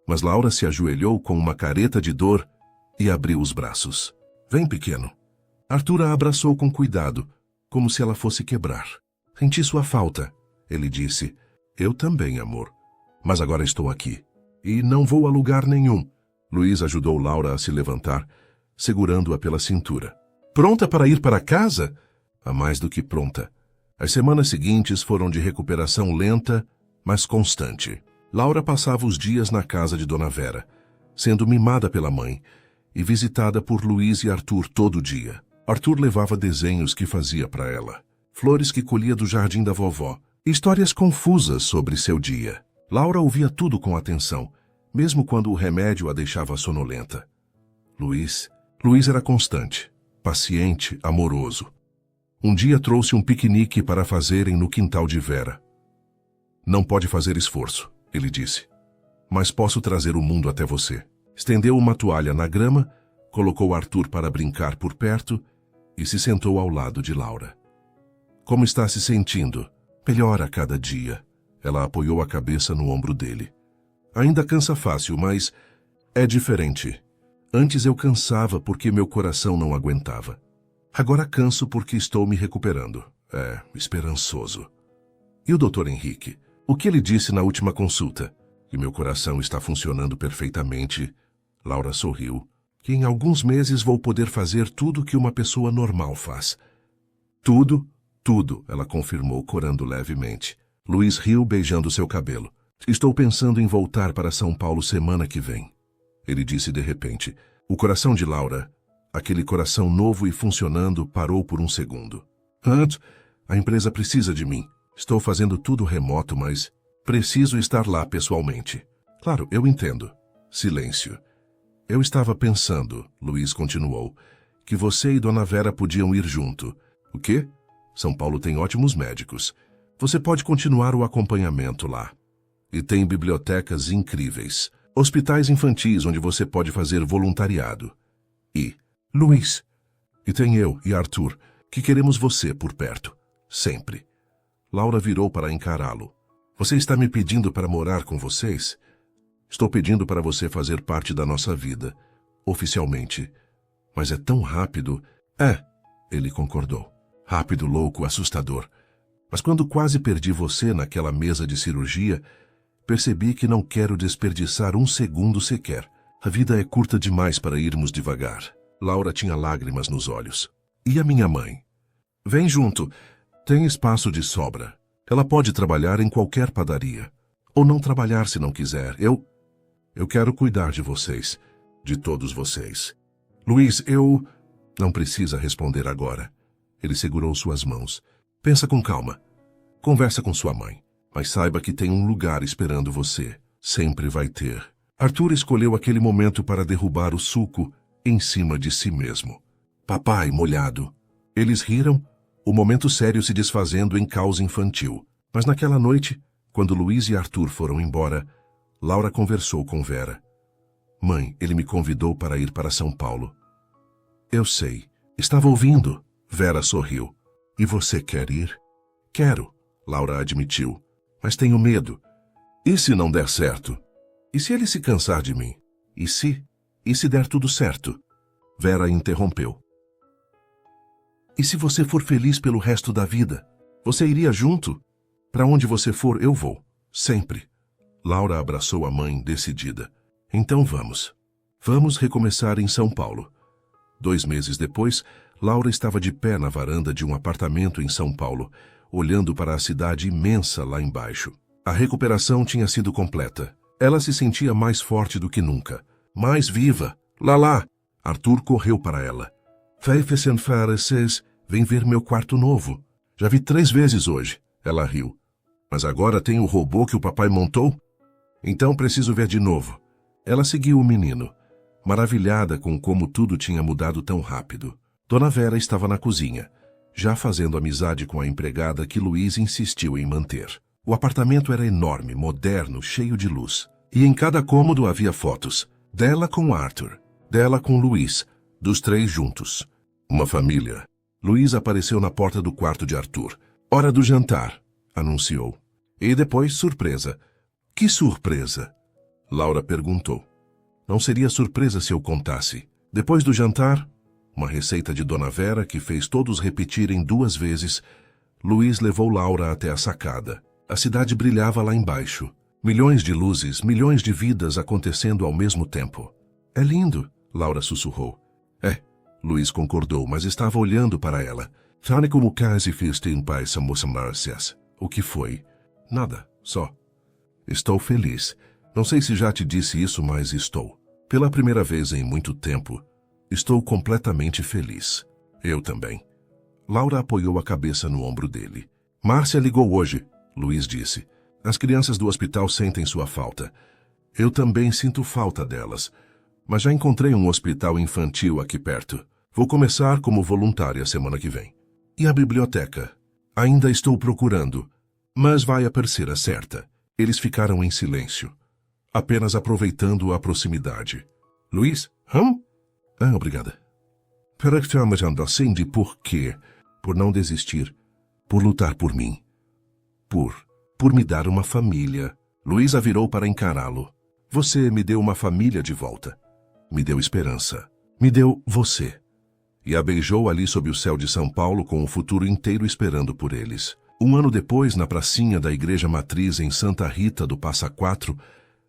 mas Laura se ajoelhou com uma careta de dor e abriu os braços. Vem, pequeno. Arthur a abraçou com cuidado, como se ela fosse quebrar. Senti sua falta, ele disse. Eu também, amor. Mas agora estou aqui. E não vou a lugar nenhum. Luiz ajudou Laura a se levantar, segurando-a pela cintura. Pronta para ir para casa? A mais do que pronta. As semanas seguintes foram de recuperação lenta, mas constante. Laura passava os dias na casa de Dona Vera, sendo mimada pela mãe e visitada por Luiz e Arthur todo dia. Arthur levava desenhos que fazia para ela, flores que colhia do jardim da vovó, histórias confusas sobre seu dia. Laura ouvia tudo com atenção, mesmo quando o remédio a deixava sonolenta. Luiz era constante, paciente, amoroso. Um dia trouxe um piquenique para fazerem no quintal de Vera. Não pode fazer esforço, ele disse. Mas posso trazer o mundo até você. Estendeu uma toalha na grama, colocou Arthur para brincar por perto e se sentou ao lado de Laura. Como está se sentindo? Melhor a cada dia. Ela apoiou a cabeça no ombro dele. Ainda cansa fácil, mas é diferente. Antes eu cansava porque meu coração não aguentava. Agora canso porque estou me recuperando. É, esperançoso. E o Dr. Henrique? O que ele disse na última consulta? Que meu coração está funcionando perfeitamente. Laura sorriu. Que em alguns meses vou poder fazer tudo que uma pessoa normal faz. Tudo, ela confirmou, corando levemente. Luiz riu, beijando seu cabelo. Estou pensando em voltar para São Paulo semana que vem. Ele disse de repente. O coração de Laura, aquele coração novo e funcionando, parou por um segundo. A empresa precisa de mim. Estou fazendo tudo remoto, mas preciso estar lá pessoalmente. Claro, eu entendo. Silêncio. Eu estava pensando, Luiz continuou, que você e Dona Vera podiam ir junto. O quê? São Paulo tem ótimos médicos. Você pode continuar o acompanhamento lá. E tem bibliotecas incríveis. Hospitais infantis onde você pode fazer voluntariado. E, Luiz, e tem eu e Arthur, que queremos você por perto. Sempre. Laura virou para encará-lo. Você está me pedindo para morar com vocês? Estou pedindo para você fazer parte da nossa vida, oficialmente. Mas é tão rápido. É, ele concordou. Rápido, louco, assustador. Mas quando quase perdi você naquela mesa de cirurgia, percebi que não quero desperdiçar um segundo sequer. A vida é curta demais para irmos devagar. Laura tinha lágrimas nos olhos. E a minha mãe? Vem junto. Tem espaço de sobra. Ela pode trabalhar em qualquer padaria. Ou não trabalhar se não quiser. Eu quero cuidar de vocês. De todos vocês. Luiz, Não precisa responder agora. Ele segurou suas mãos. Pensa com calma. Conversa com sua mãe. Mas saiba que tem um lugar esperando você. Sempre vai ter. Arthur escolheu aquele momento para derrubar o suco em cima de si mesmo. Papai molhado. Eles riram, o momento sério se desfazendo em caos infantil. Mas naquela noite, quando Luiz e Arthur foram embora, Laura conversou com Vera. Mãe, ele me convidou para ir para São Paulo. Eu sei. Estava ouvindo. Vera sorriu. E você quer ir? Quero, Laura admitiu. Mas tenho medo. E se não der certo? E se ele se cansar de mim? E se? E se der tudo certo? Vera interrompeu. E se você for feliz pelo resto da vida? Você iria junto? Para onde você for, eu vou. Sempre. Laura abraçou a mãe, decidida. Então vamos. Vamos recomeçar em São Paulo. 2 meses depois, Laura estava de pé na varanda de um apartamento em São Paulo, olhando para a cidade imensa lá embaixo. A recuperação tinha sido completa. Ela se sentia mais forte do que nunca. Mais viva. Lá! Arthur correu para ela. Vem ver meu quarto novo. Já vi 3 vezes hoje. Ela riu. Mas agora tem o robô que o papai montou? Então preciso ver de novo. Ela seguiu o menino, maravilhada com como tudo tinha mudado tão rápido. Dona Vera estava na cozinha, já fazendo amizade com a empregada que Luiz insistiu em manter. O apartamento era enorme, moderno, cheio de luz. E em cada cômodo havia fotos. Dela com Arthur, dela com Luiz, dos 3 juntos. Uma família. Luiz apareceu na porta do quarto de Arthur. Hora do jantar, anunciou. E depois, surpresa. Que surpresa? Laura perguntou. Não seria surpresa se eu contasse. Depois do jantar, uma receita de Dona Vera que fez todos repetirem 2 vezes, Luiz levou Laura até a sacada. A cidade brilhava lá embaixo. Milhões de luzes, milhões de vidas acontecendo ao mesmo tempo. É lindo, Laura sussurrou. É, Luiz concordou, mas estava olhando para ela. O que foi? Nada, só. Estou feliz. Não sei se já te disse isso, mas estou. Pela primeira vez em muito tempo, estou completamente feliz. Eu também. Laura apoiou a cabeça no ombro dele. Márcia ligou hoje, Luiz disse. As crianças do hospital sentem sua falta. Eu também sinto falta delas. Mas já encontrei um hospital infantil aqui perto. Vou começar como voluntária semana que vem. E a biblioteca? Ainda estou procurando, mas vai aparecer a certa. Eles ficaram em silêncio, apenas aproveitando a proximidade. Luiz? Obrigada. Perguntando assim de por quê? Por não desistir. Por lutar por mim. Por me dar uma família. Luísa virou para encará-lo. Você me deu uma família de volta. Me deu esperança. Me deu você. E a beijou ali sob o céu de São Paulo com o futuro inteiro esperando por eles. 1 ano depois, na pracinha da Igreja Matriz em Santa Rita do Passa Quatro,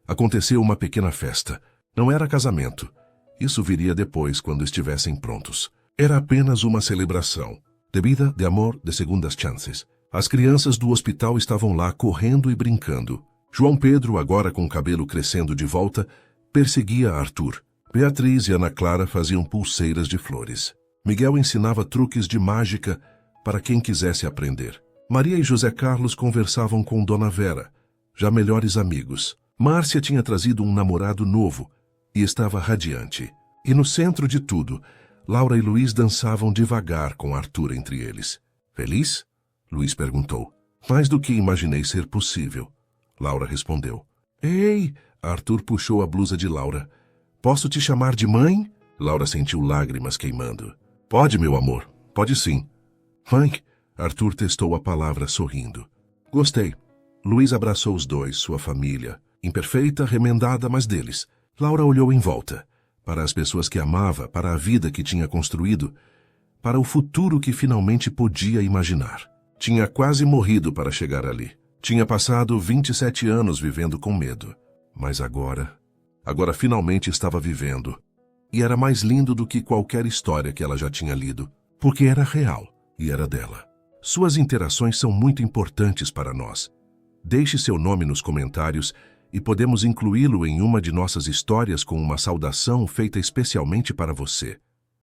aconteceu uma pequena festa. Não era casamento. Isso viria depois, quando estivessem prontos. Era apenas uma celebração. De vida, de amor, de segundas chances. As crianças do hospital estavam lá correndo e brincando. João Pedro, agora com o cabelo crescendo de volta, perseguia Arthur. Beatriz e Ana Clara faziam pulseiras de flores. Miguel ensinava truques de mágica para quem quisesse aprender. Maria e José Carlos conversavam com Dona Vera, já melhores amigos. Márcia tinha trazido um namorado novo e estava radiante. E no centro de tudo, Laura e Luiz dançavam devagar com Arthur entre eles. Feliz? Luiz perguntou. Mais do que imaginei ser possível. Laura respondeu. Ei! Arthur puxou a blusa de Laura. Posso te chamar de mãe? Laura sentiu lágrimas queimando. Pode, meu amor. Pode sim. Mãe? Arthur testou a palavra sorrindo. Gostei. Luiz abraçou os dois, sua família. Imperfeita, remendada, mas deles. Laura olhou em volta. Para as pessoas que amava, para a vida que tinha construído, para o futuro que finalmente podia imaginar. Tinha quase morrido para chegar ali. Tinha passado 27 anos vivendo com medo. Mas agora finalmente estava vivendo. E era mais lindo do que qualquer história que ela já tinha lido, porque era real e era dela. Suas interações são muito importantes para nós. Deixe seu nome nos comentários e podemos incluí-lo em uma de nossas histórias com uma saudação feita especialmente para você.